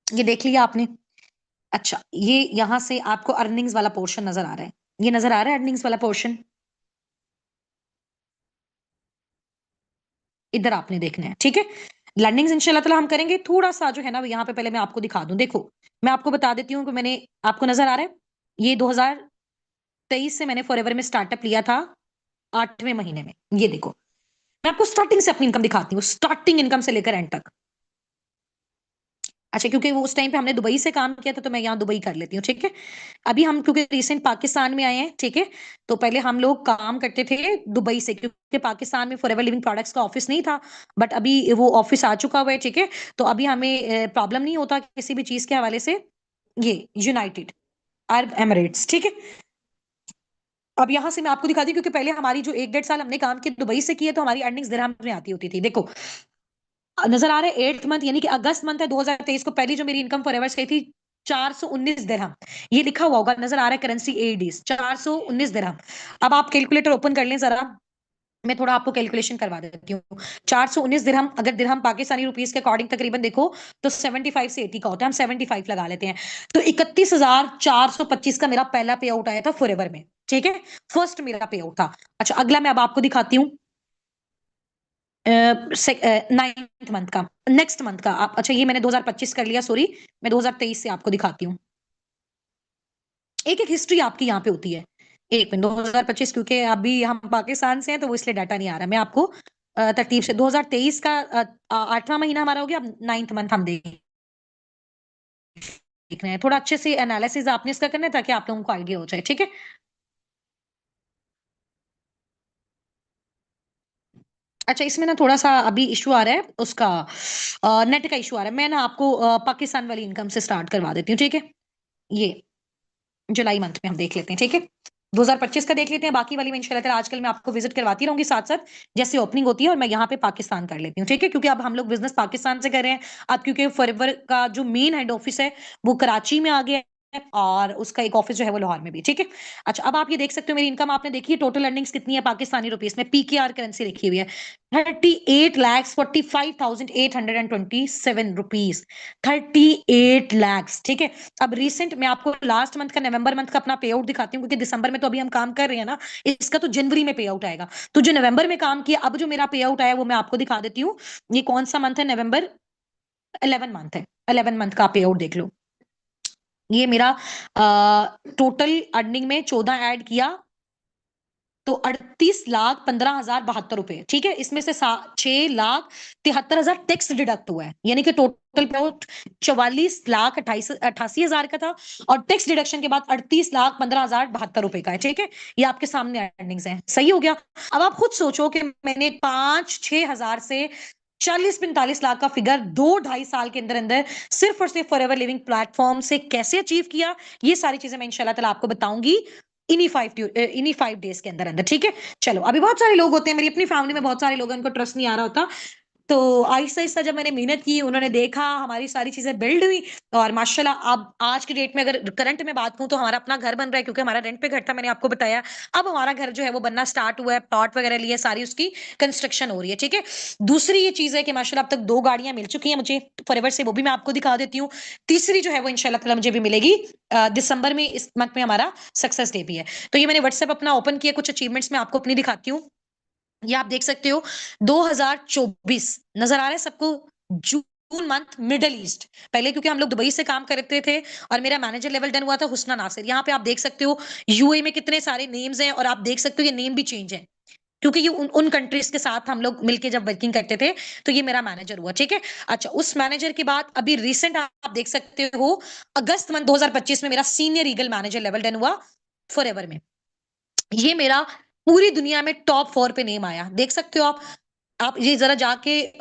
ये देख लिया आपने? अच्छा, ये यहां से आपको अर्निंग्स वाला पोर्शन नजर आ रहा है, ये नजर आ रहा है अर्निंग्स वाला पोर्शन, इधर आपने देखना है, ठीक है। लर्निंग्स इंशाल्लाह ताला हम करेंगे, थोड़ा सा जो है ना यहाँ पे पहले मैं आपको दिखा दूं। देखो, मैं आपको बता देती हूँ कि मैंने, आपको नजर आ रहा है, ये 2023 से मैंने फॉरएवर में स्टार्टअप लिया था, 8वें महीने में। ये देखो, मैं आपको स्टार्टिंग से अपनी इनकम दिखाती हूँ, स्टार्टिंग इनकम से लेकर एंड तक। अच्छा, क्योंकि वो उस टाइम पे हमने दुबई से काम किया था, तो मैं यहाँ दुबई कर लेती हूँ, ठीक है। अभी हम क्योंकि रिसेंट पाकिस्तान में आए हैं, ठीक है, तो पहले हम लोग काम करते थे दुबई से, क्योंकि पाकिस्तान में फॉरएवर लिविंग प्रोडक्ट्स का ऑफिस नहीं था। बट अभी वो ऑफिस आ चुका हुआ है, ठीक है। तो अभी हमें प्रॉब्लम नहीं होता किसी भी चीज के हवाले से। ये यूनाइटेड अरब एमिरेट्स, ठीक है। अब यहां से मैं आपको दिखाती हूँ, क्योंकि पहले हमारी जो 1 डेढ़ साल हमने काम किया दुबई से किए, तो हमारी अर्निंग्स दिरहम में आती होती थी। देखो, नजर आ रहा है 8th मंथ, यानी कि अगस्त मंथ है 2023 को, पहली जो मेरी इनकम फॉरएवर्स गई थी 419 दिरहम। ये लिखा हुआ होगा, नजर आ रहा है करेंसी एडीज 419 दिरहम। अब आप कैलकुलेटर ओपन कर लें जरा, मैं थोड़ा आपको कैलकुलेशन करवा देती हूँ। 419 दिरहम, अगर दिरहम पाकिस्तानी रुपीस के अकॉर्डिंग तकरीबन देखो तो 75 से 80 का होता है, हम 75 लगा लेते हैं। तो 31,425 का मेरा पहला पे आउट आया था फॉरएवर में, ठीक है। फर्स्ट मेरा पे आउट था। अच्छा, अगला मैं अब आपको दिखाती हूँ, 9th मंथ का, नेक्स्ट मंथ का। आप, अच्छा, ये मैंने 2025 कर लिया, सॉरी, मैं 2023 से आपको दिखाती हूँ। एक एक हिस्ट्री आपकी यहाँ पे होती है। एक मिनट, 2025, क्योंकि अभी हम पाकिस्तान से हैं तो वो इसलिए डाटा नहीं आ रहा। मैं आपको तरतीब से 2023 का 8वां महीना हमारा हो गया, अब 9th मंथ हम देख रहे हैं। थोड़ा अच्छे से एनालिसिस आपने इसका करना है, ताकि आप लोगों को आइडिया हो जाए, ठीक है। अच्छा, इसमें ना थोड़ा सा अभी इशू आ रहा है उसका, नेट का इशू आ रहा है। मैं ना आपको पाकिस्तान वाली इनकम से स्टार्ट करवा देती हूँ, ठीक है। ये जुलाई मंथ में हम देख लेते हैं, ठीक है। 2025 का देख लेते हैं, बाकी वाली में इंशाल्लाह ताला आजकल मैं आपको विजिट करवाती रहूंगी साथ साथ, जैसे ओपनिंग होती है। और मैं यहाँ पे पाकिस्तान कर लेती हूँ, ठीक है, क्योंकि अब हम लोग बिजनेस पाकिस्तान से कर रहे हैं। अब क्योंकि फॉरएवर का जो मेन हेड ऑफिस है वो कराची में आ गया है, और उसका एक ऑफिस जो है वो लाहौर में भी, ठीक है। अच्छा, अब आप ये देख सकते हो मेरी इनकम आपने देखी है, टोटल अर्निंग्स कितनी है पाकिस्तानी रुपीस में, पीकेआर करेंसी लिखी हुई है, 38,45,827 रुपीज, 38 लैक्स, ठीक है। अब रिसेंट मैं आपको लास्ट मंथ का, नवंबर मंथ का अपना पे आउट दिखाती हूँ, क्योंकि दिसंबर में तो अभी हम काम कर रहे हैं ना, इसका तो जनवरी में पे आउट आएगा। तो जो नवंबर में काम किया, अब जो मेरा पे आउट आया वो मैं आपको दिखा देती हूँ। ये कौन सा मंथ है, नवंबर, 11 मंथ है, 11 मंथ का पे आउट देख लो। ये मेरा टोटल अर्निंग में 14 ऐड किया, तो 38,15,072 रुपए, ठीक है। इसमें से 6,73,000 टैक्स डिडक्ट हुआ है, यानी कि टोटल पे 44,88,000 का था, और टैक्स डिडक्शन के बाद 38,15,072 रुपए का है, ठीक है। ये आपके सामने अर्निंग्स है, सही हो गया। अब आप खुद सोचो कि मैंने 5-6 हजार से 40-45 लाख का फिगर 2-2.5 साल के अंदर अंदर सिर्फ और सिर्फ फॉरएवर लिविंग प्लेटफॉर्म से कैसे अचीव किया, ये सारी चीजें मैं इंशाल्लाह ताला आपको बताऊंगी इन्हीं 5 डेज के अंदर अंदर, ठीक है। चलो, अभी बहुत सारे लोग होते हैं, मेरी अपनी फैमिली में बहुत सारे लोग हैं, उनको ट्रस्ट नहीं आ रहा होता। तो आहिस्ता आहिस्ता जब मैंने मेहनत की, उन्होंने देखा, हमारी सारी चीजें बिल्ड हुई, और माशाल्लाह अब आज की डेट में अगर करंट में बात करूं, तो हमारा अपना घर बन रहा है, क्योंकि हमारा रेंट पे घर था, मैंने आपको बताया। अब हमारा घर जो है वो बनना स्टार्ट हुआ है, प्लॉट वगैरह लिए, सारी उसकी कंस्ट्रक्शन हो रही है, ठीक है। दूसरी ये चीज है कि माशाल्लाह अब तक 2 गाड़ियां मिल चुकी हैं मुझे फॉरएवर से, वो भी मैं आपको दिखा देती हूँ। तीसरी जो है वो इंशाल्लाह ताला मुझे भी मिलेगी दिसंबर में, इस मंथ में हमारा सक्सेस डे भी है। तो ये मैंने व्हाट्सएप अपना ओपन किया, कुछ अचीवमेंट्स मैं आपको अपनी दिखाती हूँ। ये आप देख सकते हो, 2024 नजर आ रहा है सबको, जून मंथ, मिडल ईस्ट। पहले क्योंकि हम लोग दुबई से काम करते थे, और मेरा मैनेजर लेवल डन हुआ था हुस्ना नासिर। यहाँ पे आप देख सकते हो यूए में कितने सारे नेम्स हैं, और आप देख सकते हो ये नेम भी चेंज है, क्योंकि ये उन कंट्रीज के साथ हम लोग मिलके जब वर्किंग करते थे। तो ये मेरा मैनेजर हुआ, ठीक है। अच्छा, उस मैनेजर के बाद अभी रिसेंट आप देख सकते हो, अगस्त मंथ 2025 में मेरा senior legal manager level done हुआ फॉरएवर में। ये मेरा पूरी दुनिया में टॉप 4 पे नेम आया, देख सकते हो आप ये जरा जाके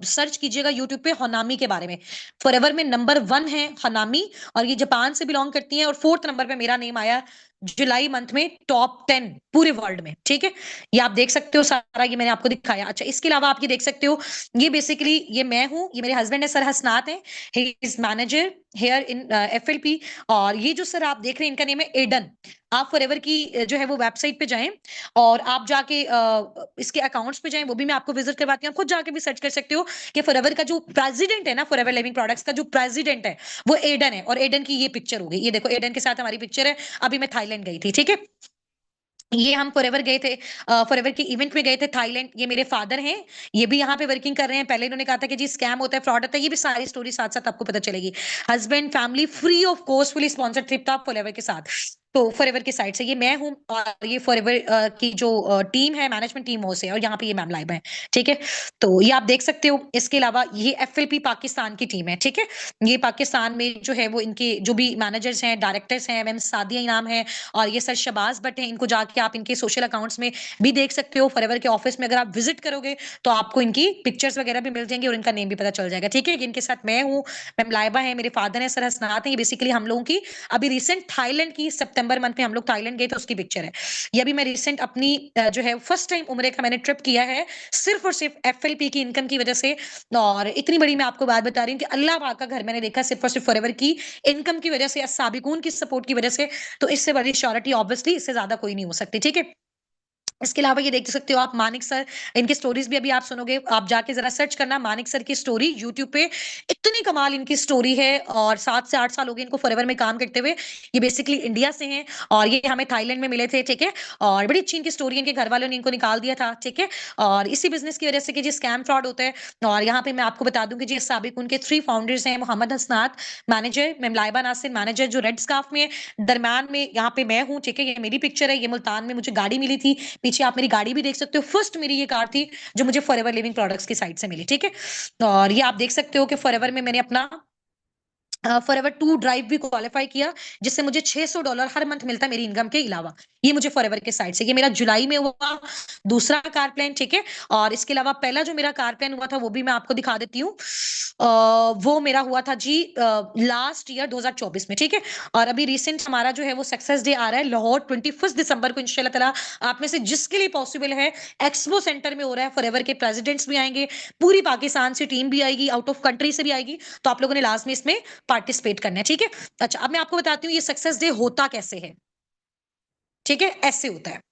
सर्च कीजिएगा यूट्यूब पे हनामी के बारे में। फॉरएवर में नंबर 1 है हनामी, और ये जापान से बिलोंग करती हैं, और 4th नंबर पे मेरा नेम आया जुलाई मंथ में, टॉप 10 पूरे वर्ल्ड में, ठीक है। ये आप देख सकते हो सारा, ये मैंने आपको दिखाया। अच्छा, इसके अलावा आप ये देख सकते हो, ये बेसिकली ये मैं हूं, ये मेरे हस्बैंड है सर हसनात है, he is manager here in FLP. और ये जो सर आप देख रहे हैं, इनका नेम है एडन। आप फॉरएवर की जो है वो वेबसाइट पे जाएं और आप जाके इसके अकाउंट्स पे जाएं, वो भी मैं आपको विजिट करवाती हूँ। आप खुद जाके भी सर्च कर सकते हो कि फॉरएवर का जो प्रेसिडेंट है ना, फॉरएवर लिविंग प्रोडक्ट्स का जो प्रेसिडेंट है वो एडन है, और एडन की ये पिक्चर होगी, ये देखो एडन के साथ हमारी पिक्चर है। अभी मैं थाईलैंड गई थी, ठीक है। ये हम फॉरएवर गए थे, फॉरएवर के इवेंट में गए थे थाईलैंड। ये मेरे फादर हैं, ये भी यहाँ पे वर्किंग कर रहे हैं। पहले इन्होंने कहा था कि जी स्कैम होता है, फ्रॉड होता है, ये भी सारी स्टोरी साथ साथ आपको पता चलेगी। Husband family free of cost fully sponsored trip था फॉरएवर के साथ। तो फॉरएवर की साइड से ये मैं हूँ, और ये फॉरएवर की जो टीम है, मैनेजमेंट टीम वो से, और यहाँ पे ये मैम लाइव है, ठीक है। तो ये आप देख सकते हो। इसके अलावा ये एफएलपी पाकिस्तान की टीम है, ठीक है। ये पाकिस्तान में जो है वो इनके जो भी मैनेजर्स हैं, डायरेक्टर्स हैं, मैम सादिया इनाम है, और ये सर शबाज भट्ट हैं। इनको जाके आप इनके सोशल अकाउंट्स में भी देख सकते हो। फॉरएवर के ऑफिस में अगर आप विजिट करोगे तो आपको इनकी पिक्चर्स वगैरह भी मिल जाएंगे और इनका नेम भी पता चल जाएगा, ठीक है। इनके साथ मैं हूँ, मैम लाइबा है, मेरे फादर है सर हसनात है। ये बेसिकली हम लोगों की अभी रिसेंट थाईलैंड की सितंबर मंथ में हम लोग थाईलैंड गए थे, उसकी पिक्चर है ये। अभी मैं रिसेंट अपनी जो है फर्स्ट टाइम उम्र का मैंने ट्रिप किया है, सिर्फ और सिर्फ एफएलपी की इनकम की वजह से। और इतनी बड़ी मैं आपको बात बता रही हूँ कि अल्लाह पाक का घर मैंने देखा सिर्फ और सिर्फ फॉरएवर की इनकम की वजह से, या साबिकून की सपोर्ट की वजह से। तो इससे बड़ी श्योरिटी ऑब्वियसली इससे ज्यादा कोई नहीं हो सकती, ठीक है। इसके अलावा ये देख सकते हो आप मानिक सर, इनकी स्टोरीज भी अभी आप सुनोगे। आप जाके जरा सर्च करना मानिक सर की स्टोरी यूट्यूब पे, इतनी कमाल इनकी स्टोरी है। और 7 से 8 साल हो गए इनको फॉरएवर में काम करते हुए। ये बेसिकली इंडिया से हैं और ये हमें थाईलैंड में मिले थे, ठीक है। और बड़ी अच्छी इनकी स्टोरी, इनके घर वालों ने इनको निकाल दिया था, ठीक है। और इसी बिजनेस की वजह से कि जी स्कैम फ्रॉड होता है। और यहाँ पे मैं आपको बता दूं कि जी साबिक उनके 3 फाउंडर्स हैं, Mohammad Hasnat manager, ma'am Laiba Nasir manager जो रेड स्काफ में है। दरम्यान में यहाँ पे मैं हूँ, ठीक है। ये मेरी पिक्चर है, ये मुल्तान में मुझे गाड़ी मिली थी। पीछे आप मेरी गाड़ी भी देख सकते हो, फर्स्ट मेरी ये कार थी जो मुझे फॉरएवर लिविंग प्रोडक्ट्स की साइड से मिली, ठीक है। और ये आप देख सकते हो कि फॉरएवर में मैंने अपना फॉरएवर टू ड्राइव भी क्वालिफाई किया, जिससे मुझे $600 हर मंथ मिलता है मेरी इनकम के अलावा। ये मुझे फॉरएवर के साइड से, ये मेरा जुलाई में हुआ दूसरा कार प्लान, ठीक है। और इसके अलावा पहला जो मेरा कार प्लान हुआ था वो भी मैं आपको दिखा देती हूँ। वो मेरा हुआ था जी लास्ट ईयर 2024 में, ठीक है। और अभी रिसेंट हमारा जो है वो सक्सेस डे आ रहा है लाहौर 21 दिसंबर को इंशाल्लाह ताला। आप में से जिसके लिए पॉसिबल है, एक्सपो सेंटर में हो रहा है। फॉरएवर के प्रेसिडेंट्स भी आएंगे, पूरी पाकिस्तान से टीम भी आएगी, आउट ऑफ कंट्री से भी आएगी। तो आप लोगों ने लास्ट में इसमें पार्टिसिपेट करना है, ठीक है। अच्छा, अब मैं आपको बताती हूँ ये सक्सेस डे होता कैसे है, ठीक है। ऐसे होता है।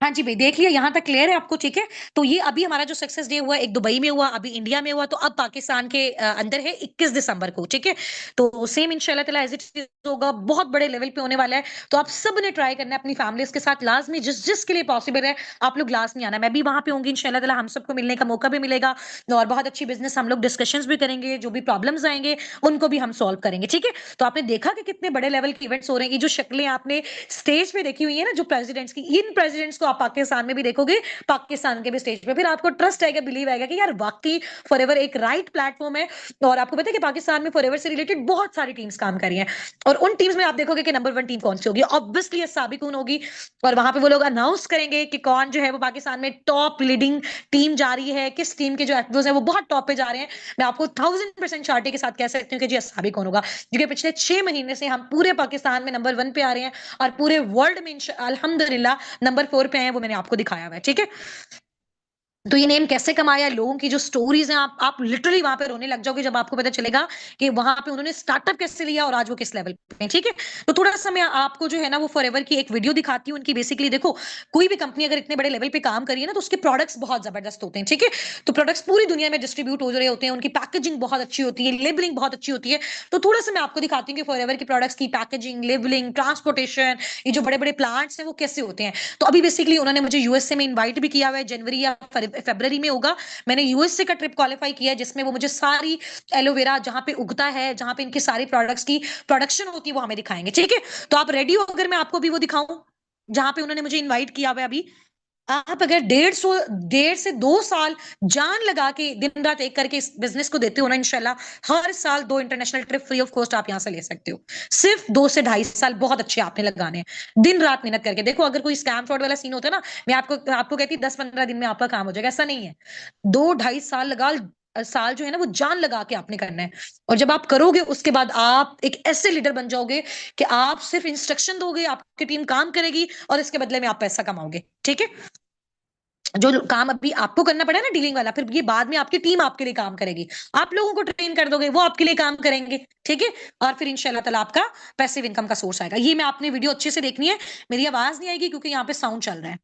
हाँ जी भाई, देख लिया, यहाँ तक क्लियर है आपको, ठीक है। तो ये अभी हमारा जो सक्सेस डे हुआ, एक दुबई में हुआ, अभी इंडिया में हुआ, तो अब पाकिस्तान के अंदर है 21 दिसंबर को, ठीक है। तो सेम इंशाल्लाह ताला एज इट इज होगा, बहुत बड़े लेवल पे होने वाला है। तो आप सब ने ट्राई करना है अपनी फैमिलीज के साथ लाजमी, जिस जिसके लिए पॉसिबल है आप लोग लास्ट में आना। मैं भी वहां पे होंगी इंशाल्लाह ताला, हम सबको मिलने का मौका भी मिलेगा। और बहुत अच्छी बिजनेस हम लोग डिस्कशंस भी करेंगे, जो भी प्रॉब्लम्स आएंगे उनको भी हम सॉल्व करेंगे, ठीक है। तो आपने देखा कि कितने बड़े लेवल के इवेंट्स हो रहे हैं। ये जो शक्लें आपने स्टेज पे देखी हुई है ना, जो प्रेसिडेंट्स की, इन प्रेसिडेंट्स को आप पाकिस्तान में भी देखोगे, पाकिस्तान के भी स्टेज पे, फिर आपको ट्रस्ट आएगा, बिलीव आएगा कि यार वाकई फॉरएवर एक राइट प्लेटफॉर्म है। और आपको पता है कि पाकिस्तान में फॉरएवर से रिलेटेड बहुत सारी टीम्स काम कर रही हैं, और उन टीम्स में आप देखोगे कि नंबर 1 टीम कौन सी होगी, ऑब्वियसली ये साबिकून होगी। और वहां पे वो लोग अनाउंस करेंगे कि कौन जो है वो पाकिस्तान में टॉप लीडिंग टीम जा रही है, किस टीम के जो एक्टर्स हैं वो बहुत टॉप पे जा रहे हैं। मैं आपको 1000% श्योरिटी के साथ कह सकती हूँ कि जी साबिक कौन होगा, क्योंकि पिछले 6 महीने से हम पूरे पाकिस्तान में नंबर 1 पे आ रहे हैं, और पूरे वर्ल्ड में अल्हम्दुलिल्लाह नंबर 4 पे हैं, वो मैंने आपको दिखाया हुआ है, ठीक है। तो ये नेम कैसे कमाया, लोगों की जो स्टोरीज हैं, आप लिटरली वहां पे रोने लग जाओगे जब आपको पता चलेगा कि वहां पे उन्होंने स्टार्टअप कैसे लिया और आज वो किस लेवल पे हैं, ठीक है। तो थोड़ा सा मैं आपको जो है ना वो फॉरएवर की एक वीडियो दिखाती हूँ उनकी। बेसिकली देखो, कोई भी कंपनी अगर इतने बड़े लेवल पे काम करी है ना, तो उसके प्रोडक्ट्स बहुत जबरदस्त होते हैं, ठीक है। तो प्रोडक्ट्स पूरी दुनिया में डिस्ट्रीब्यूट हो रहे होते हैं, उनकी पैकेजिंग बहुत अच्छी होती है, लेबलिंग बहुत अच्छी होती है। तो थोड़ा सा मैं आपको दिखाती हूँ कि फॉरएवर की प्रोडक्ट्स की पैकेजिंग, लेबलिंग, ट्रांसपोर्टेशन, ये जो बड़े बड़े प्लांट्स हैं वो कैसे होते हैं। तो अभी बेसिकली उन्होंने मुझे यूएसए में इन्वाइट भी किया हुआ है जनवरी या फरवरी में होगा। मैंने यूएसए का ट्रिप क्वालिफाई किया है, जिसमें वो मुझे सारी एलोवेरा जहां पे उगता है, जहां पे इनके सारे प्रोडक्ट्स की प्रोडक्शन होती है, वो हमें दिखाएंगे। ठीक है, तो आप रेडी हो अगर मैं आपको भी वो दिखाऊं जहां पे उन्होंने मुझे इनवाइट किया हुआ है अभी। आप अगर 1.5 से 2 साल जान लगा के दिन रात एक करके इस बिजनेस को देते हो ना, इंशाल्लाह हर साल 2 international trip free of cost आप यहां से ले सकते हो। सिर्फ 2 से 2.5 साल बहुत अच्छे आपने लगाने हैं, दिन रात मेहनत करके। देखो अगर कोई स्कैम फ्रॉड वाला सीन होता है ना, मैं आपको कहती 10-15 दिन में आपका काम हो जाएगा, ऐसा नहीं है। 2-2.5 साल साल जो है ना, वो जान लगा के आपने करना है। और जब आप करोगे उसके बाद आप एक ऐसे लीडर बन जाओगे कि आप सिर्फ इंस्ट्रक्शन दोगे, आपकी टीम काम करेगी और इसके बदले में आप पैसा कमाओगे। ठीक है, जो काम अभी आपको करना पड़ा है ना डीलिंग वाला, फिर ये बाद में आपकी टीम आपके लिए काम करेगी। आप लोगों को ट्रेन कर दोगे, वो आपके लिए काम करेंगे। ठीक है, और फिर इंशाल्लाह ताला आपका पैसिव इनकम का सोर्स आएगा। ये मैं आपने वीडियो अच्छे से देखनी है, मेरी आवाज नहीं आएगी क्योंकि यहाँ पे साउंड चल रहा है।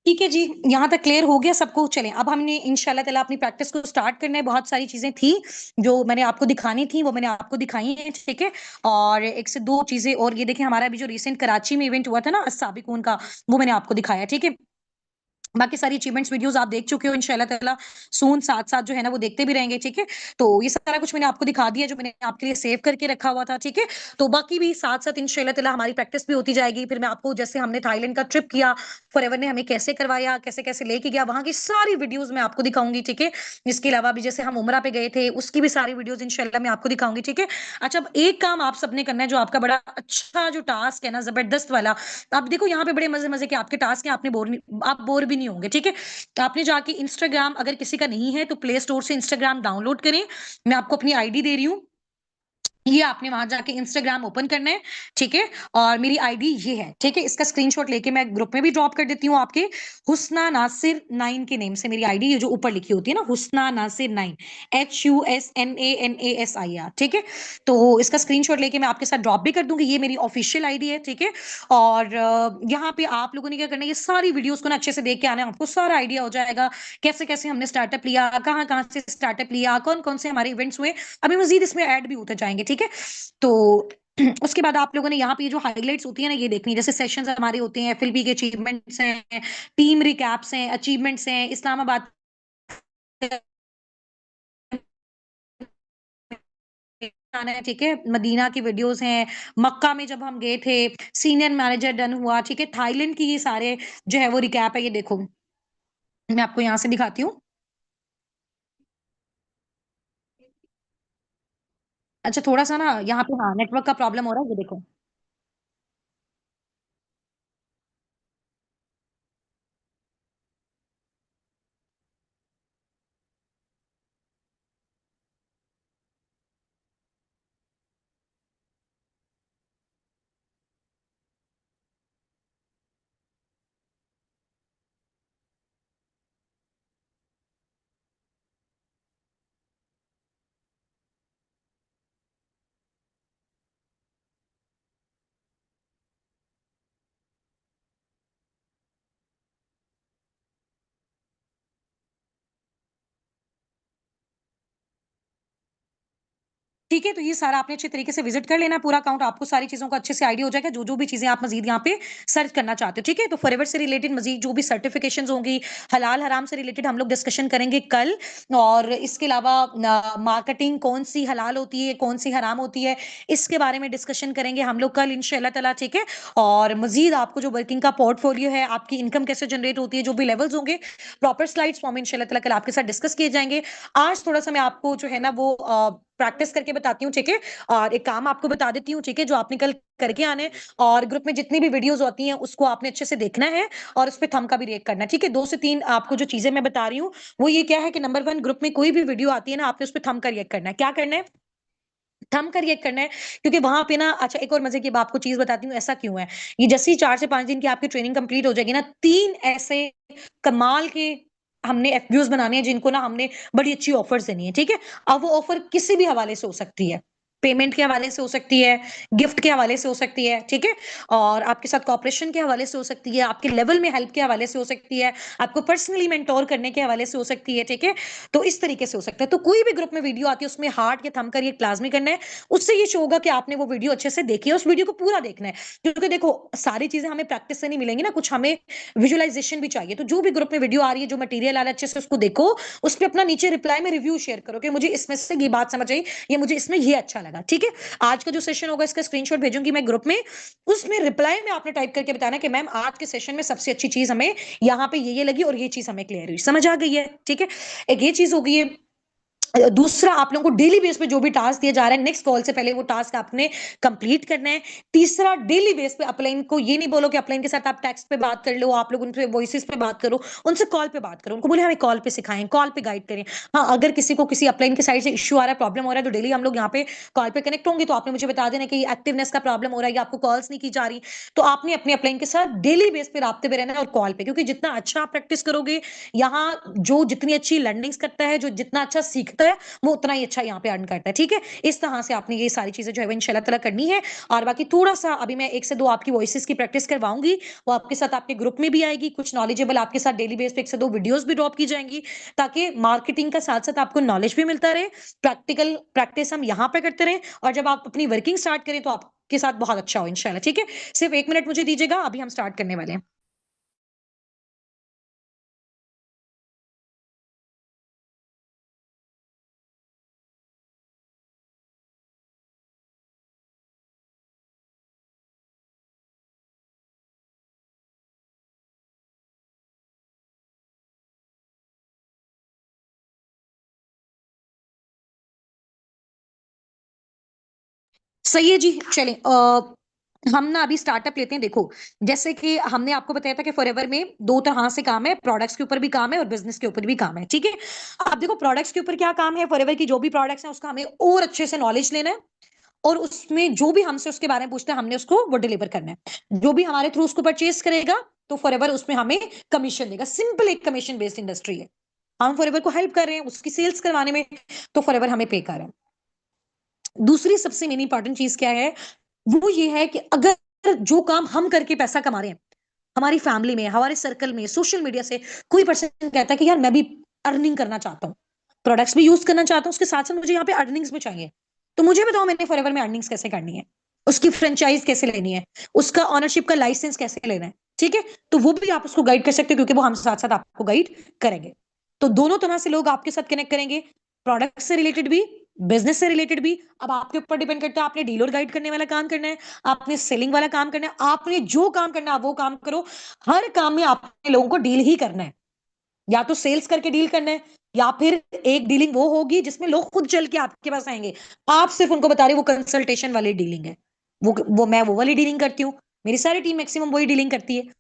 ठीक है जी, यहाँ तक क्लियर हो गया सबको। चलें अब हमने इंशाल्लाह ताला अपनी प्रैक्टिस को स्टार्ट करना है। बहुत सारी चीजें थी जो मैंने आपको दिखानी थी, वो मैंने आपको दिखाई हैं, ठीक है। और एक से दो चीजें और, ये देखिए हमारा अभी जो रिसेंट कराची में इवेंट हुआ था ना अस्साबिकून का, वो मैंने आपको दिखाया, ठीक है। बाकी सारी अचीवमेंट्स वीडियोस आप देख चुके हो इंशाल्लाह ताला। सून साथ साथ जो है ना वो देखते भी रहेंगे, ठीक है। तो ये सारा कुछ मैंने आपको दिखा दिया जो मैंने आपके लिए सेव करके रखा हुआ था, ठीक है। तो बाकी भी साथ साथ इंशाल्लाह ताला हमारी प्रैक्टिस भी होती जाएगी। फिर मैं आपको, जैसे हमने थाईलैंड का ट्रिप किया, फॉरएवर ने हमें कैसे करवाया, कैसे कैसे लेके गया, वहां की सारी वीडियोज मैं आपको दिखाऊंगी, ठीक है। इसके अलावा भी जैसे हम उमरा पे गए थे उसकी भी सारी वीडियोज इंशाल्लाह मैं आपको दिखाऊंगी, ठीक है। अच्छा, अब एक काम आप सबने करना है जो आपका बड़ा अच्छा जो टास्क है ना, जबरदस्त वाला। आप देखो यहाँ पे बड़े मजे मजे के आपके टास्क हैं, आपने बोर नहीं, आप बोर भी नहीं होंगे, ठीक है। तो आपने जाके इंस्टाग्राम, अगर किसी का नहीं है तो प्ले स्टोर से इंस्टाग्राम डाउनलोड करें। मैं आपको अपनी आईडी दे रही हूँ, ये आपने वहां जाके इंस्टाग्राम ओपन करना है, ठीक है। और मेरी आईडी ये है, ठीक है। इसका स्क्रीनशॉट लेके मैं ग्रुप में भी ड्रॉप कर देती हूँ आपके। हुस्ना नासिर 9 के नेम से मेरी आईडी, ये जो ऊपर लिखी होती है ना, हुस्ना नासिर 9, HUSNANASIR, ठीक है। तो इसका स्क्रीनशॉट लेके मैं आपके साथ ड्रॉप भी कर दूंगी, ये मेरी ऑफिशियल आईडी है, ठीक है। और यहाँ पे आप लोगों ने क्या करना है, ये सारी वीडियोस को ना अच्छे से देख के आना है, आपको सारा आइडिया हो जाएगा कैसे कैसे हमने स्टार्टअप लिया, कहाँ कहाँ से स्टार्टअप लिया, कौन कौन से हमारे इवेंट्स हुए। अभी मजीद इसमें ऐड भी होते जाएंगे, ठीक है। तो उसके बाद आप लोगों ने यहाँ पे ये जो हाइलाइट्स होती है ना, ये देखनी है। जैसे सेशंस हमारे होते हैं, एफएलपी के अचीवमेंट्स हैं, टीम रिकैप्स हैं, अचीवमेंट्स हैं, इस्लामाबाद आना है, ठीक है। मदीना की वीडियोस हैं, मक्का में जब हम गए थे, सीनियर मैनेजर डन हुआ, ठीक है। थाईलैंड की ये सारे जो है वो रिकैप है, ये देखो मैं आपको यहाँ से दिखाती हूँ। अच्छा, थोड़ा सा ना यहाँ पे हाँ नेटवर्क का प्रॉब्लम हो रहा है, ये देखो। ठीक है, तो ये सारा आपने अच्छे तरीके से विजिट कर लेना पूरा अकाउंट, आपको सारी चीजों का अच्छे से आइडिया हो जाएगा, जो जो भी चीजें आप मजीद यहाँ पे सर्च करना चाहते हो, ठीक है। तो फॉरएवर से रिलेटेड मजीद जो भी सर्टिफिकेशन होंगी, हलाल हराम से रिलेटेड हम लोग डिस्कशन करेंगे कल। और इसके अलावा मार्केटिंग कौन सी हलाल होती है, कौन सी हराम होती है, इसके बारे में डिस्कशन करेंगे हम लोग कल इंशाल्लाह ताला, ठीक है। और मजीद आपको जो वर्किंग का पोर्टफोलियो है, आपकी इनकम कैसे जनरेट होती है, जो भी लेवल्स होंगे, प्रॉपर स्लाइड्स फॉर्म इंशाल्लाह ताला कल आपके साथ डिस्कस किए जाएंगे। आज थोड़ा सा मैं आपको जो है ना वो प्रैक्टिस करके बताती हूँ, ठीक है। और एक काम आपको बता देती हूँ, ठीक है, जो आपने कल करके आने हैं। और ग्रुप में जितनी भी वीडियोस होती हैं उसको आपने अच्छे से देखना है, और उस पे थंब का भी रिएक्ट करना है, ठीक है। दो से तीन आपको जो चीजें मैं बता रही हूँ वो ये क्या है कि नंबर वन, ग्रुप में कोई भी वीडियो आती है ना, आपने उस पे थंब का रिएक्ट करना है। क्या करना है? थंब का रिएक्ट करना है। क्योंकि वहां पे ना, अच्छा एक और मजे की आपको चीज बताती हूँ ऐसा क्यों है। ये जैसे ही 4 से 5 दिन की आपकी ट्रेनिंग कंप्लीट हो जाएगी ना, तीन ऐसे कमाल के हमने एफबीओज बनाने हैं जिनको ना हमने बड़ी अच्छी ऑफर्स देनी है, ठीक है। अब वो ऑफर किसी भी हवाले से हो सकती है, पेमेंट के हवाले से हो सकती है, गिफ्ट के हवाले से हो सकती है, ठीक है। और आपके साथ कॉपरेशन के हवाले से हो सकती है, आपके लेवल में हेल्प के हवाले से हो सकती है, आपको पर्सनली मेंटोर करने के हवाले से हो सकती है, ठीक है। तो इस तरीके से हो सकता है। तो कोई भी ग्रुप में वीडियो आती है उसमें हार्ट या थंब कर ये लाजमी करना है। उससे ये शो होगा कि आपने वो वीडियो अच्छे से देखी है, उस वीडियो को पूरा देखना है। क्योंकि देखो सारी चीजें हमें प्रैक्टिस से नहीं मिलेंगी ना, कुछ हमें विजुअलाइजेशन भी चाहिए। तो जो भी ग्रुप में वीडियो आ रही है, जो मटेरियल आ रहा है, अच्छे से उसको देखो। उस पर अपना नीचे रिप्लाई में रिव्यू शेयर करो कि मुझे इसमें से ये बात समझ आई, ये मुझे इसमें ये अच्छा लगा, ठीक है। आज का जो सेशन होगा इसका स्क्रीनशॉट भेजूंगी मैं ग्रुप में। उसमें रिप्लाई में आपने टाइप करके बताना कि मैम आज के सेशन में सबसे अच्छी चीज हमें यहाँ पे ये लगी और ये चीज हमें क्लियर हुई, समझ आ गई है, ठीक है। एक ये चीज हो गई है। दूसरा, आप लोगों को डेली बेस पे जो भी टास्क दिया जा रहा है, नेक्स्ट कॉल से पहले वो टास्क आपने कंप्लीट करना है। तीसरा, डेली बेस पे अपलाइन को ये नहीं बोलो कि अपलाइन के साथ आप टेक्स्ट पे बात कर लो, आप लोग उनसे वॉइसेस पे बात करो, उनसे कॉल पे बात करो, उनको बोले हमें कॉल पे सिखाएं, कॉल पे गाइड करें। हाँ, अगर किसी को किसी अपलाइन की साइड से इश्यू आ रहा है, प्रॉब्लम हो रहा है, तो डेली हम लोग यहाँ पे कॉल पे कनेक्ट होंगे, तो आपने मुझे बता देना कि एक्टिवनेस का प्रॉब्लम हो रहा है या आपको कॉल्स नहीं की जा रही। तो आपने अपने अपलाइन के साथ डेली बेस पे राब्ते में रहना है और कॉल पे, क्योंकि जितना अच्छा आप प्रैक्टिस करोगे, यहाँ जो जितनी अच्छी लर्निंग्स करता है, जो जितना अच्छा सीख दिखता है वो उतना ही अच्छा यहाँ पे अर्न करता है। ठीक है, इस तरह से आपने ये सारी चीजें जो है इंशाल्लाह ताला करनी है। और बाकी थोड़ा सा अभी मैं एक से दो आपकी वॉइसेस की प्रैक्टिस करवाऊंगी, वो आपके साथ आपके ग्रुप में भी आएगी, कुछ नॉलेजेबल आपके साथ डेली बेस पे एक से दो वीडियोस भी ड्रॉप की जाएंगी, ताकि मार्केटिंग का साथ साथ आपको नॉलेज भी मिलता रहे। प्रैक्टिकल प्रैक्टिस हम यहाँ पे करते रहे, और जब आप अपनी वर्किंग स्टार्ट करें तो आपके साथ बहुत अच्छा हो इंशाल्लाह। ठीक है, सिर्फ 1 मिनट मुझे दीजिएगा, अभी हम स्टार्ट करने वाले हैं। सही है जी, चलें। हम ना अभी स्टार्टअप लेते हैं। देखो, जैसे कि हमने आपको बताया था कि फॉरएवर में दो तरह से काम है, प्रोडक्ट्स के ऊपर भी काम है और बिजनेस के ऊपर भी काम है। ठीक है, अब देखो प्रोडक्ट्स के ऊपर क्या काम है, फॉरएवर की जो भी प्रोडक्ट्स हैं उसका हमें और अच्छे से नॉलेज लेना है, और उसमें जो भी हमसे उसके बारे में पूछते हैं हमने उसको वो डिलीवर करना है। जो भी हमारे थ्रू उसको परचेज करेगा तो फॉरएवर उसमें हमें कमीशन देगा। सिंपल एक कमीशन बेस्ड इंडस्ट्री है। हम फॉरएवर को हेल्प कर रहे हैं उसकी सेल्स करवाने में, तो फॉरएवर हमें पे कर रहा है। दूसरी सबसे मेन इंपॉर्टेंट चीज क्या है, वो ये है कि अगर जो काम हम करके पैसा कमा रहे हैं, हमारी फैमिली में, हमारे सर्कल में, सोशल मीडिया से कोई पर्सन कहता है कि यार मैं भी अर्निंग करना चाहता हूँ, प्रोडक्ट्स भी यूज करना चाहता हूँ, उसके साथ साथ मुझे यहाँ पे अर्निंग्स भी चाहिए, तो मुझे बताओ मैंने फॉरएवर में अर्निंग्स कैसे करनी है, उसकी फ्रेंचाइज कैसे लेनी है, उसका ऑनरशिप का लाइसेंस कैसे लेना है। ठीक है, तो वो भी आप उसको गाइड कर सकते हो, क्योंकि वो हम साथ साथ आपको गाइड करेंगे। तो दोनों तरह से लोग आपके साथ कनेक्ट करेंगे, प्रोडक्ट से रिलेटेड भी, बिजनेस से रिलेटेड भी। अब आपके ऊपर डिपेंड करता है, आपने डीलर गाइड करने वाला काम करना है, आपने सेलिंग वाला काम करना है, आपने जो काम करना है आप वो काम करो। हर काम में आपने लोगों को डील ही करना है, या तो सेल्स करके डील करना है, या फिर एक डीलिंग वो होगी जिसमें लोग खुद चल के आपके पास आएंगे, आप सिर्फ उनको बता रहे हो, वो कंसल्टेशन वाली डीलिंग है। वो मैं वो वाली डीलिंग करती हूँ, मेरी सारी टीम मैक्सिमम वही डीलिंग करती है।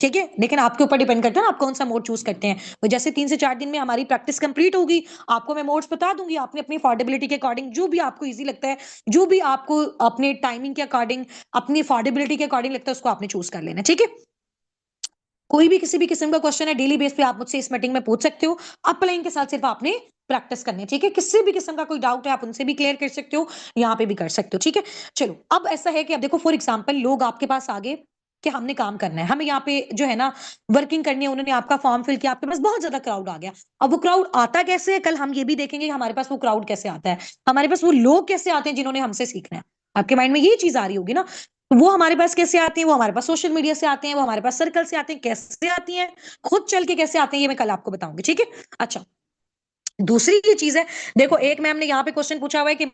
ठीक है, लेकिन आपके ऊपर डिपेंड करता है ना आप कौन सा मोड चूज करते हैं। वो जैसे 3 से 4 दिन में हमारी प्रैक्टिस कंप्लीट होगी, आपको मैं मोड्स बता दूंगी, आपने अपनी अफोर्डेबिलिटी के अकॉर्डिंग जो भी आपको इजी लगता है, जो भी आपको अपने टाइमिंग के अकॉर्डिंग, अपनी अफोर्डेबिलिटी के अकॉर्डिंग लगता है, उसको आपने चूज कर लेना। ठीक है, कोई भी किसी भी किस्म का क्वेश्चन है डेली बेस पे आप मुझसे इस मीटिंग में पूछ सकते हो। अपलाइन के साथ सिर्फ आपने प्रैक्टिस करनी है। ठीक है, किसी भी किस्म का कोई डाउट है आप उनसे भी क्लियर कर सकते हो, यहाँ पे भी कर सकते हो। ठीक है, चलो अब ऐसा है कि अब देखो फॉर एग्जाम्पल लोग आपके पास आ गए कि हमने काम करना है, हमें यहाँ पे जो है ना वर्किंग करनी है, उन्होंने आपका फॉर्म फिल किया, आपके पास बहुत ज्यादा क्राउड आ गया। अब वो क्राउड आता कैसे है, कल हम ये भी देखेंगे कि हमारे पास वो क्राउड कैसे आता है, हमारे पास वो लोग कैसे आते हैं जिन्होंने हमसे सीखना है। आपके माइंड में ये चीज आ रही होगी ना, वो हमारे पास कैसे आते हैं, वो हमारे पास सोशल मीडिया से आते हैं, वो हमारे पास सर्कल से आते हैं, कैसे आती हैं, खुद चल के कैसे आते हैं, ये मैं कल आपको बताऊंगी। ठीक है, अच्छा, दूसरी ये चीज है, देखो एक मैम ने यहाँ पे क्वेश्चन पूछा हुआ है कि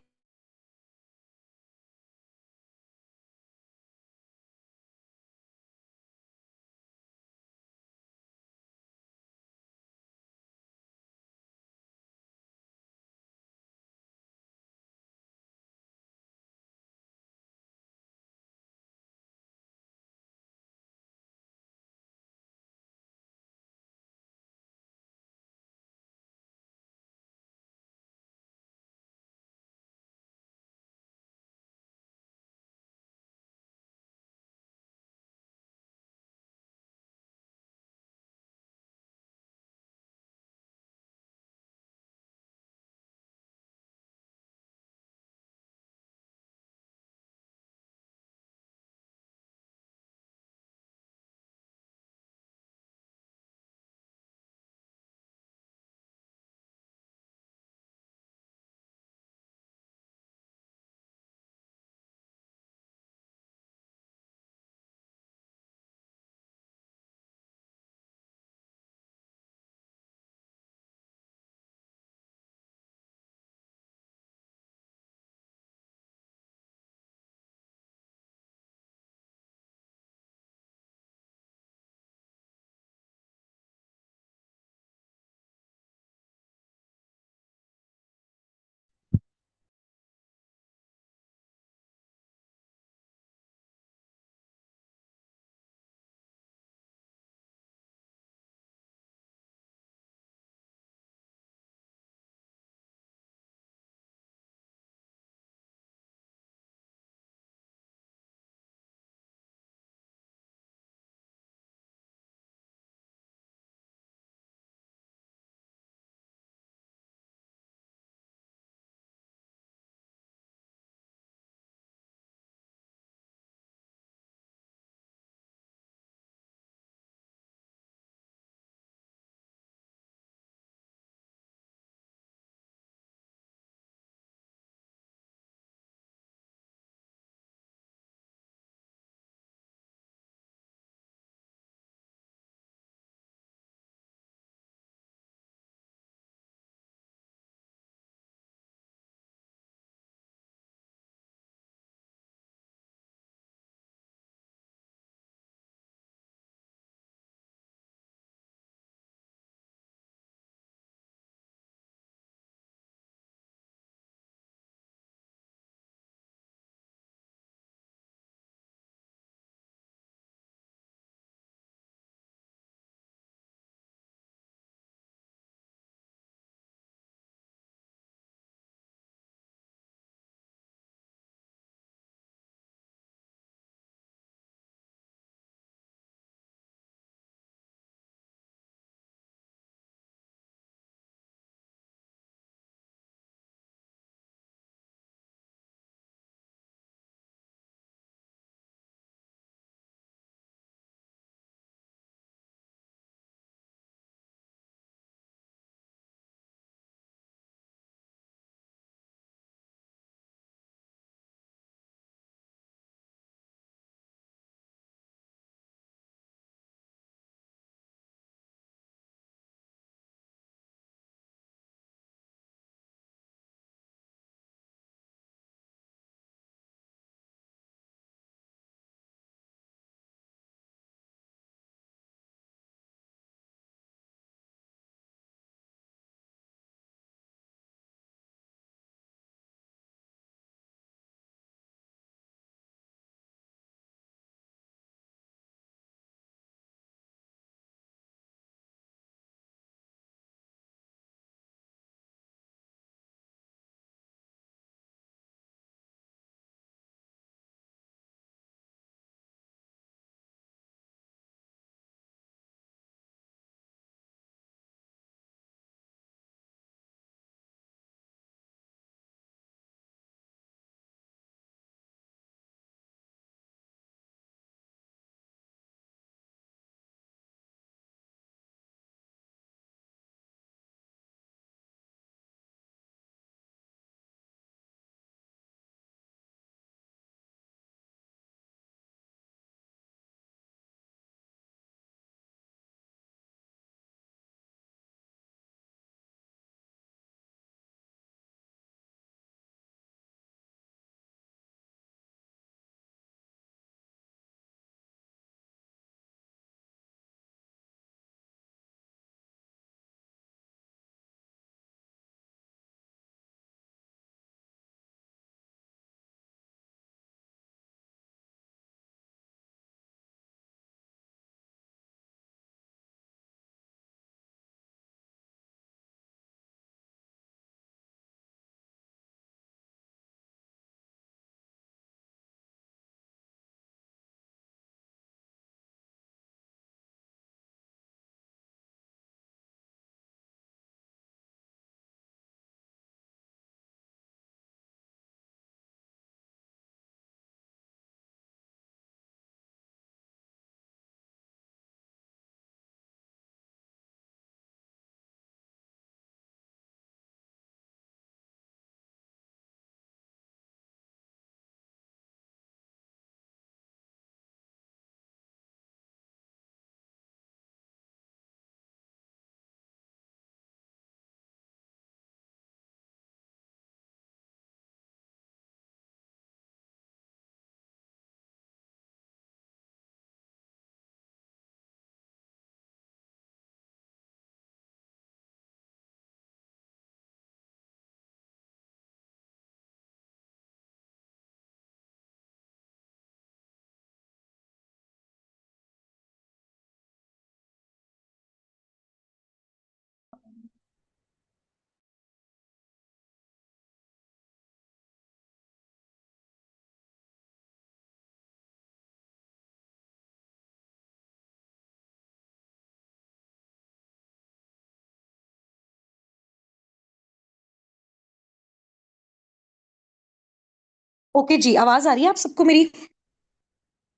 ओके जी, आवाज आ रही है आप सबको मेरी?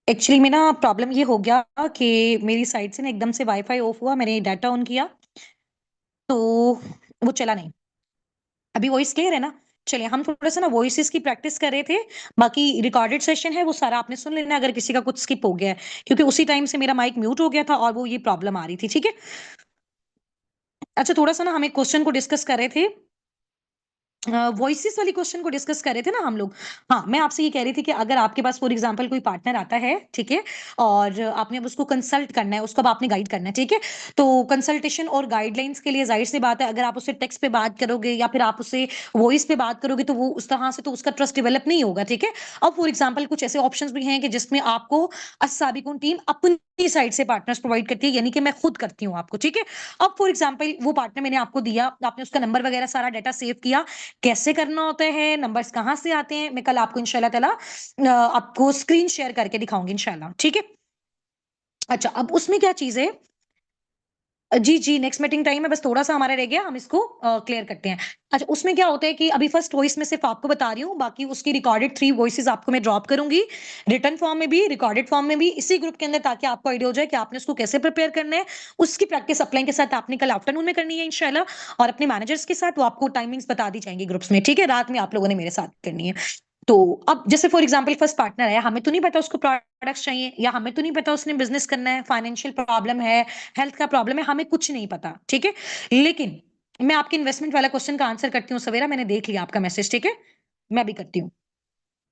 एक्चुअली में ना प्रॉब्लम ये हो गया कि मेरी साइड से ना एकदम से वाईफाई ऑफ हुआ, मैंने डाटा ऑन किया तो वो चला नहीं। अभी वॉइस क्लियर है ना? चलिए हम थोड़ा सा ना वॉइसेस की प्रैक्टिस कर रहे थे। बाकी रिकॉर्डेड सेशन है वो सारा आपने सुन लेना अगर किसी का कुछ स्किप हो गया है, क्योंकि उसी टाइम से मेरा माइक म्यूट हो गया था और वो ये प्रॉब्लम आ रही थी। ठीक है। अच्छा, थोड़ा सा ना हम एक क्वेश्चन को डिस्कस कर रहे थे, वॉइसेस वाली क्वेश्चन को डिस्कस कर रहे थे ना हम लोग। हाँ, मैं आपसे ये कह रही थी कि अगर आपके पास फॉर एग्जांपल कोई पार्टनर आता है, ठीक है, और आपने अब उसको कंसल्ट करना है, उसको अब आपने गाइड करना है, ठीक है। तो कंसल्टेशन और गाइडलाइंस के लिए जाहिर सी बात है, अगर आप उससे टेक्स्ट पे बात करोगे या फिर आप उससे वॉइस पे बात करोगे तो वो उस तरह से तो उसका ट्रस्ट डेवलप नहीं होगा, ठीक है। अब फॉर एग्जाम्पल कुछ ऐसे ऑप्शंस भी हैं कि जिसमें आपको अस्साबिकुन टीम अपनी साइड से पार्टनर्स प्रोवाइड करती है, यानी कि मैं खुद करती हूँ आपको, ठीक है। अब फॉर एग्जाम्पल वो पार्टनर मैंने आपको दिया, आपने उसका नंबर वगैरह सारा डाटा सेव किया, कैसे करना होता है, नंबर्स कहाँ से आते हैं, मैं कल आपको इंशाल्लाह ताला आपको स्क्रीन शेयर करके दिखाऊंगी इंशाल्लाह, ठीक है। अच्छा, अब उसमें क्या चीज है, जी जी, नेक्स्ट मीटिंग टाइम है, बस थोड़ा सा हमारा रह गया, हम इसको क्लियर करते हैं। अच्छा, उसमें क्या होता है कि अभी फर्स्ट वॉइस में सिर्फ आपको बता रही हूँ, बाकी उसकी रिकॉर्डेड 3 वॉइसेस आपको मैं ड्रॉप करूंगी, रिटर्न फॉर्म में भी, रिकॉर्डेड फॉर्म में भी, इसी ग्रुप के अंदर, ताकि आपको आइडिया हो जाए कि आपने उसको कैसे प्रिपेयर करना है। उसकी प्रैक्टिस अपलाइन के साथ आपने कल आफ्टरनून में करनी है इंशाल्लाह, और अपने मैनेजर्स के साथ वो आपको टाइमिंग्स बता दी जाएंगी ग्रुप्स में, ठीक है। रात में आप लोगों ने मेरे साथ करनी है। तो अब जैसे फॉर एग्जांपल फर्स्ट पार्टनर है, हमें तो नहीं पता उसको प्रोडक्ट्स चाहिए, या हमें तो नहीं पता उसने बिजनेस करना है, फाइनेंशियल प्रॉब्लम है, हेल्थ का प्रॉब्लम है, हमें कुछ नहीं पता, ठीक है। लेकिन मैं आपके इन्वेस्टमेंट वाला क्वेश्चन का आंसर करती हूँ सवेरा, मैंने देख लिया आपका मैसेज, ठीक है। मैं भी करती हूँ।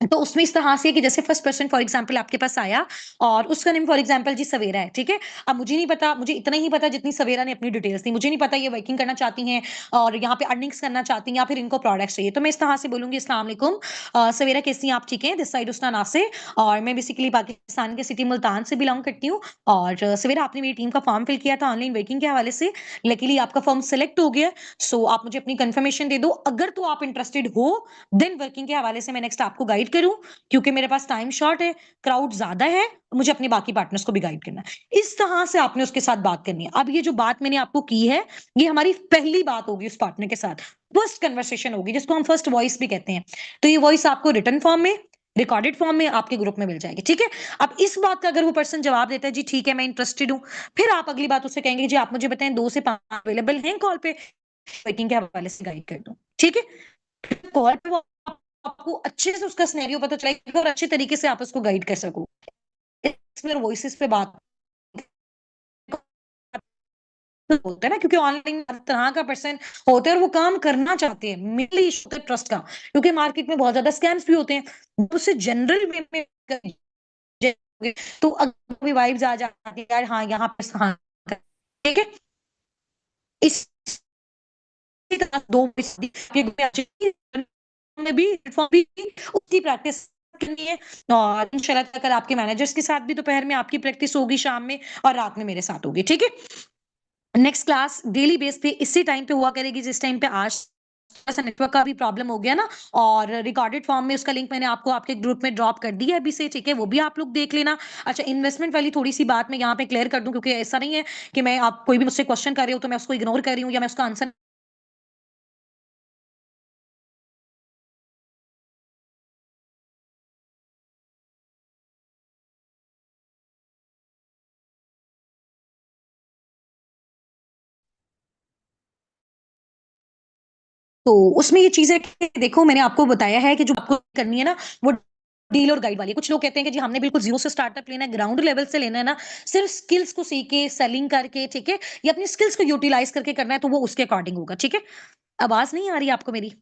तो उसमें इस तरह से कि जैसे फर्स्ट पर्सन फॉर एग्जांपल आपके पास आया और उसका नेम फॉर एग्जांपल जी सवेरा है, ठीक है। अब मुझे नहीं पता, मुझे इतना ही पता जितनी सवेरा ने अपनी डिटेल्स दी, मुझे नहीं पता ये वर्किंग करना चाहती हैं और यहाँ पे अर्निंग्स करना चाहती हैं या फिर इनको प्रोडक्ट्स चाहिए। तो मैं इस तरह से बोलूंगी, अस्सलाम वालेकुम सवेरा, कैसी हैं आप? ठीक है, दिस साइड उस्ताना से, और मैं बेसिकली पाकिस्तान के सिटी मुल्तान से बिलोंग करती हूँ। और सवेरा, आपने मेरी टीम का फॉर्म फिल किया था ऑनलाइन वर्किंग के हवाले से, लकीली आपका फॉर्म सेलेक्ट हो गया। सो आप मुझे अपनी कंफर्मेशन दे दो, अगर तो आप इंटरेस्टेड हो देन वर्किंग के हवाले से मैं नेक्स्ट आपको गाइड करूं, क्योंकि मेरे पास टाइम शॉर्ट है, क्राउड ज्यादा है, मुझे अपने बाकी पार्टनर्स को भी गाइड करना है। इस तरह से आपने उसके साथ बात करनी है। अब ये जो बात मैंने आपको की है, ये हमारी पहली बात होगी उस पार्टनर के साथ, फर्स्ट कन्वर्सेशन होगी, जिसको हम फर्स्ट वॉइस भी कहते हैं। तो ये वॉइस आपको रिटर्न फॉर्म में, रिकॉर्डेड फॉर्म में आपके ग्रुप में मिल जाएगी, ठीक है। अब इस बात का अगर वो पर्सन जवाब देता है जी ठीक है मैं इंटरेस्टेड हूं, फिर आप अगली बात उससे कहेंगे जी आप मुझे बताएं 2 से 5 अवेलेबल हैं कॉल पे, वेटिंग के हवाले से गाइड कर दूं, ठीक है। कॉल पे वो आपको अच्छे से उसका सिनेरियो पता चलेगा और अच्छे तरीके से आप उसको गाइड कर सको। इसमें वॉइसेस पे बात होता है ना, क्योंकि ऑनलाइन हर तरह का पर्सन होता है और वो काम करना चाहते हैं, मेनली इशू होता है ट्रस्ट का, क्योंकि मार्केट में बहुत ज्यादा स्कैम्स भी होते हैं। उससे जनरल वे में तो अगर भी वाइब्स आ जाती है यार, हाँ यहाँ पे हाँ, ठीक है। इस तरह दो में भी प्लेटफॉर्म भी उसकी प्रैक्टिस करनी है। और इंशाल्लाह कल आपके मैनेजर्स के साथ भी दोपहर में आपकी प्रैक्टिस होगी, शाम में और रात में मेरे साथ होगी, ठीक है। नेक्स्ट क्लास डेली बेस पे इसी टाइम पे हुआ करेगी जिस टाइम पे आज ऐसा नेटवर्क का भी प्रॉब्लम हो गया ना। और रिकॉर्डेड फॉर्म में उसका लिंक मैंने आपको आपके ग्रुप में ड्रॉप कर दिया है अभी से, ठीक है, वो भी आप लोग देख लेना। अच्छा, इन्वेस्टमेंट वाली थोड़ी सी बात मैं यहाँ पे क्लियर कर दूं, क्योंकि ऐसा नहीं है कि मैं, आप कोई भी मुझसे क्वेश्चन कर रहे हो तो मैं उसको इग्नोर कर रही हूँ या मैं उसका आंसर। तो उसमें ये चीज है कि देखो, मैंने आपको बताया है कि जो आपको करनी है ना, वो डील और गाइड वाली। कुछ लोग कहते हैं कि जी हमने बिल्कुल जीरो से स्टार्टअप लेना है, ग्राउंड लेवल से लेना है ना, सिर्फ स्किल्स को सीख के सेलिंग करके, ठीक है, या अपनी स्किल्स को यूटिलाइज करके करना है, तो वो उसके अकॉर्डिंग होगा, ठीक है। आवाज नहीं आ रही आपको मेरी?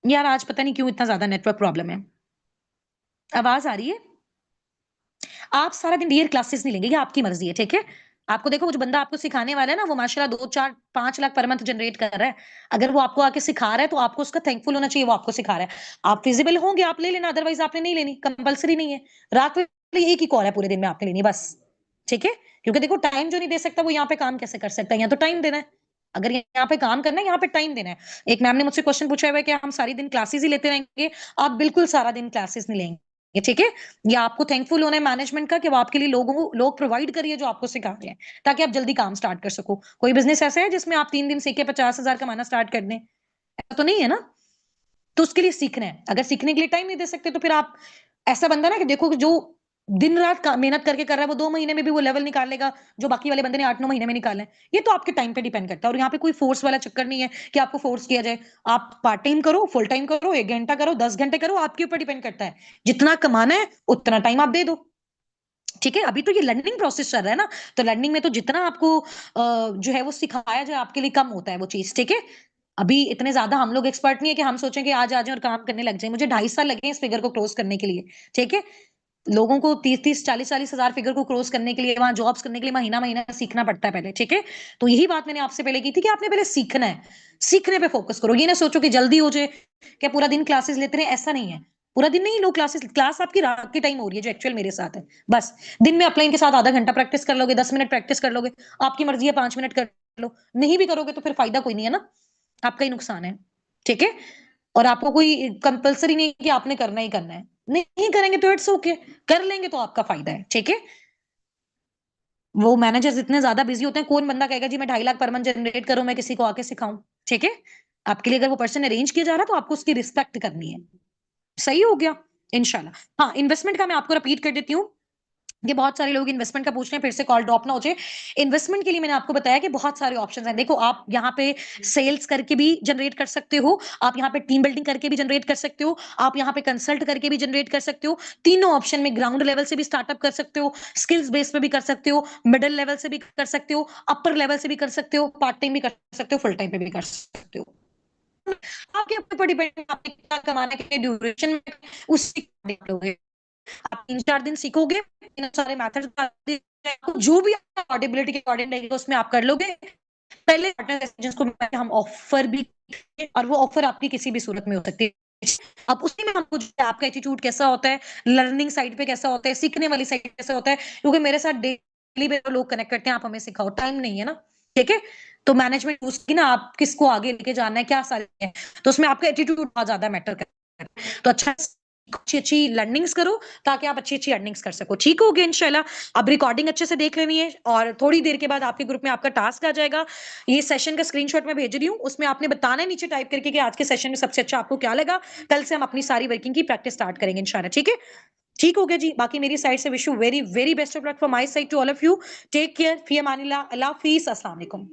यार आज पता नहीं क्यों इतना ज्यादा नेटवर्क प्रॉब्लम है। आवाज आ रही है? आप सारा दिन डियर क्लासेस नहीं लेंगे, ये आपकी मर्जी है, ठीक है। आपको देखो, वो जो बंदा आपको सिखाने वाला है ना, वो माशाल्लाह 2 4 5 लाख पर मंथ जनरेट कर रहा है। अगर वो आपको आके सिखा रहा है तो आपको उसका थैंकफुल होना चाहिए, वो आपको सिखा रहा है। आप फिजिबल होंगे आप ले लेना, अदरवाइज आपने नहीं लेनी, कंपलसरी नहीं है। रात में एक ही कॉल है पूरे दिन में आपने लेनी बस, ठीक है। क्योंकि देखो, टाइम जो नहीं दे सकता वो यहाँ पे काम कैसे कर सकता है? यहाँ तो टाइम देना है। अगर यहाँ पे काम करना है, यहाँ पे टाइम देना है। एक मैम ने मुझसे क्वेश्चन पूछा हुआ है कि हम सारी दिन क्लासेस ही लेते रहेंगे। आप बिल्कुल सारा दिन क्लासेस नहीं लेंगे, ठीक है। या आपको थैंकफुल होना है मैनेजमेंट का कि वो आपके लिए लोग प्रोवाइड करिए जो आपको सिखा रहे हैं, ताकि आप जल्दी काम स्टार्ट कर सको। कोई बिजनेस ऐसा है जिसमें आप 3 दिन सीख के 50,000 कमाना स्टार्ट कर दें? ऐसा तो नहीं है ना। तो उसके लिए सीखना है। अगर सीखने के लिए टाइम नहीं दे सकते तो फिर आप ऐसा बंदा ना कि देखो कि जो दिन रात मेहनत करके कर रहा है वो 2 महीने में भी वो लेवल निकाल लेगा जो बाकी वाले बंदे ने 8-9 महीने में निकाला है। ये तो आपके टाइम पे डिपेंड करता है और यहाँ पे कोई फोर्स वाला चक्कर नहीं है कि आपको फोर्स किया जाए। आप पार्ट टाइम करो, फुल टाइम करो, 1 घंटा करो, 10 घंटे करो, आपके ऊपर डिपेंड करता है। जितना कमाना है उतना टाइम आप दे दो। ठीक है, अभी तो ये लर्निंग प्रोसेस चल रहा है ना, तो लर्निंग में तो जितना आपको जो है वो सिखाया जाए आपके लिए कम होता है वो चीज। ठीक है, अभी इतने ज्यादा हम लोग एक्सपर्ट नहीं है कि हम सोचें कि आज आ जाएं और काम करने लग जाएं। मुझे 2.5 साल लगे इस फिगर को क्रॉस करने के लिए। ठीक है, लोगों को 30-30 40-40 हजार फिगर को क्रॉस करने के लिए वहां जॉब्स करने के लिए महीना महीना सीखना पड़ता है पहले। ठीक है, तो यही बात मैंने आपसे पहले की थी कि आपने पहले सीखना है, सीखने पे फोकस करो। ये ना सोचो कि जल्दी हो जाए, क्या पूरा दिन क्लासेस लेते रहे, ऐसा नहीं है। पूरा दिन नहीं लो क्लासेस, क्लास आपकी रात के टाइम हो रही है जो एक्चुअल मेरे साथ है। बस दिन में अपलाइन के साथ आधा घंटा प्रैक्टिस कर लोगे, 10 मिनट प्रैक्टिस कर लोगे, आपकी मर्जी है 5 मिनट कर लो। नहीं भी करोगे तो फिर फायदा कोई नहीं है ना, आपका ही नुकसान है। ठीक है, और आपको कोई कंपलसरी नहीं कि आपने करना ही करना है। नहीं करेंगे तो इट्स ओके, कर लेंगे तो आपका फायदा है। ठीक है, वो मैनेजर्स इतने ज्यादा बिजी होते हैं, कौन बंदा कहेगा जी मैं 2.5 लाख पर मंथ जनरेट करूं, मैं किसी को आके सिखाऊं। ठीक है, आपके लिए अगर वो पर्सन अरेंज किया जा रहा है तो आपको उसकी रिस्पेक्ट करनी है। सही हो गया इंशाल्लाह। हाँ, इन्वेस्टमेंट का मैं आपको रिपीट कर देती हूँ। ये बहुत सारे लोग इन्वेस्टमेंट का पूछ रहे हैं, फिर से कॉल ड्रॉप ना हो जाए। इन्वेस्टमेंट के लिए मैंने आपको बताया कि बहुत सारे ऑप्शंस हैं। देखो, आप यहाँ पे सेल्स करके भी जनरेट कर सकते हो, आप यहाँ पे टीम बिल्डिंग करके भी जनरेट कर सकते हो, आप यहाँ पे कंसल्ट करके भी जनरेट कर सकते हो। तीनों ऑप्शन में ग्राउंड लेवल से भी स्टार्टअप कर सकते हो, स्किल्स बेस पे भी कर सकते हो, मिडिल लेवल से भी कर सकते हो, अपर लेवल से भी कर सकते हो, पार्ट टाइम भी कर सकते हो, फुल टाइम पे भी कर सकते हो। आपके ऊपर डिपेंड है आपने कितना कमाने के ड्यूरेशन में उससे डिपेंड होगे। आप 3-4 दिन सीखोगे, इन सारे मेथड्स जो भी ऑडिबिलिटी के अकॉर्डिंग रहेगा उसमें आप कर लोगे। पहले पार्टनर जिसको हम ऑफर भी, और वो ऑफर आपकी किसी भी सूरत में हो सकती है। अब उसी में हमको आपका एटीट्यूड कैसा होता है, लर्निंग साइड पे कैसा होता है, सीखने वाली साइड कैसा होता है, क्योंकि मेरे साथ डेली में लोग कनेक्ट करते हैं, आप हमें सिखाओ, टाइम नहीं है ना। ठीक है, तो मैनेजमेंट उसकी ना, आप किसको आगे लेके जाना है, क्या सारे है, तो उसमें आपका एटीट्यूड बहुत ज्यादा मैटर करता है। तो अच्छा, अच्छी अच्छी लर्निंग्स करो ताकि आप अच्छी अच्छी अर्निंग्स कर सको। ठीक हो गया इंशाल्लाह। अब रिकॉर्डिंग अच्छे से देख लेनी है और थोड़ी देर के बाद आपके ग्रुप में आपका टास्क आ जाएगा। ये सेशन का स्क्रीनशॉट मैं भेज रही हूँ, उसमें आपने बताना है नीचे टाइप करके कि आज के सेशन में सबसे अच्छा आपको क्या लगा। कल से हम अपनी सारी वर्किंग की प्रैक्टिस स्टार्ट करेंगे इंशाल्लाह। ठीक है, ठीक हो गया जी। बाकी मेरी साइड से wish you very very best of luck from my side to all of you. Take care, फी अमानिल्लाह, अल्लाह हाफिज, अस्सलाम वालेकुम।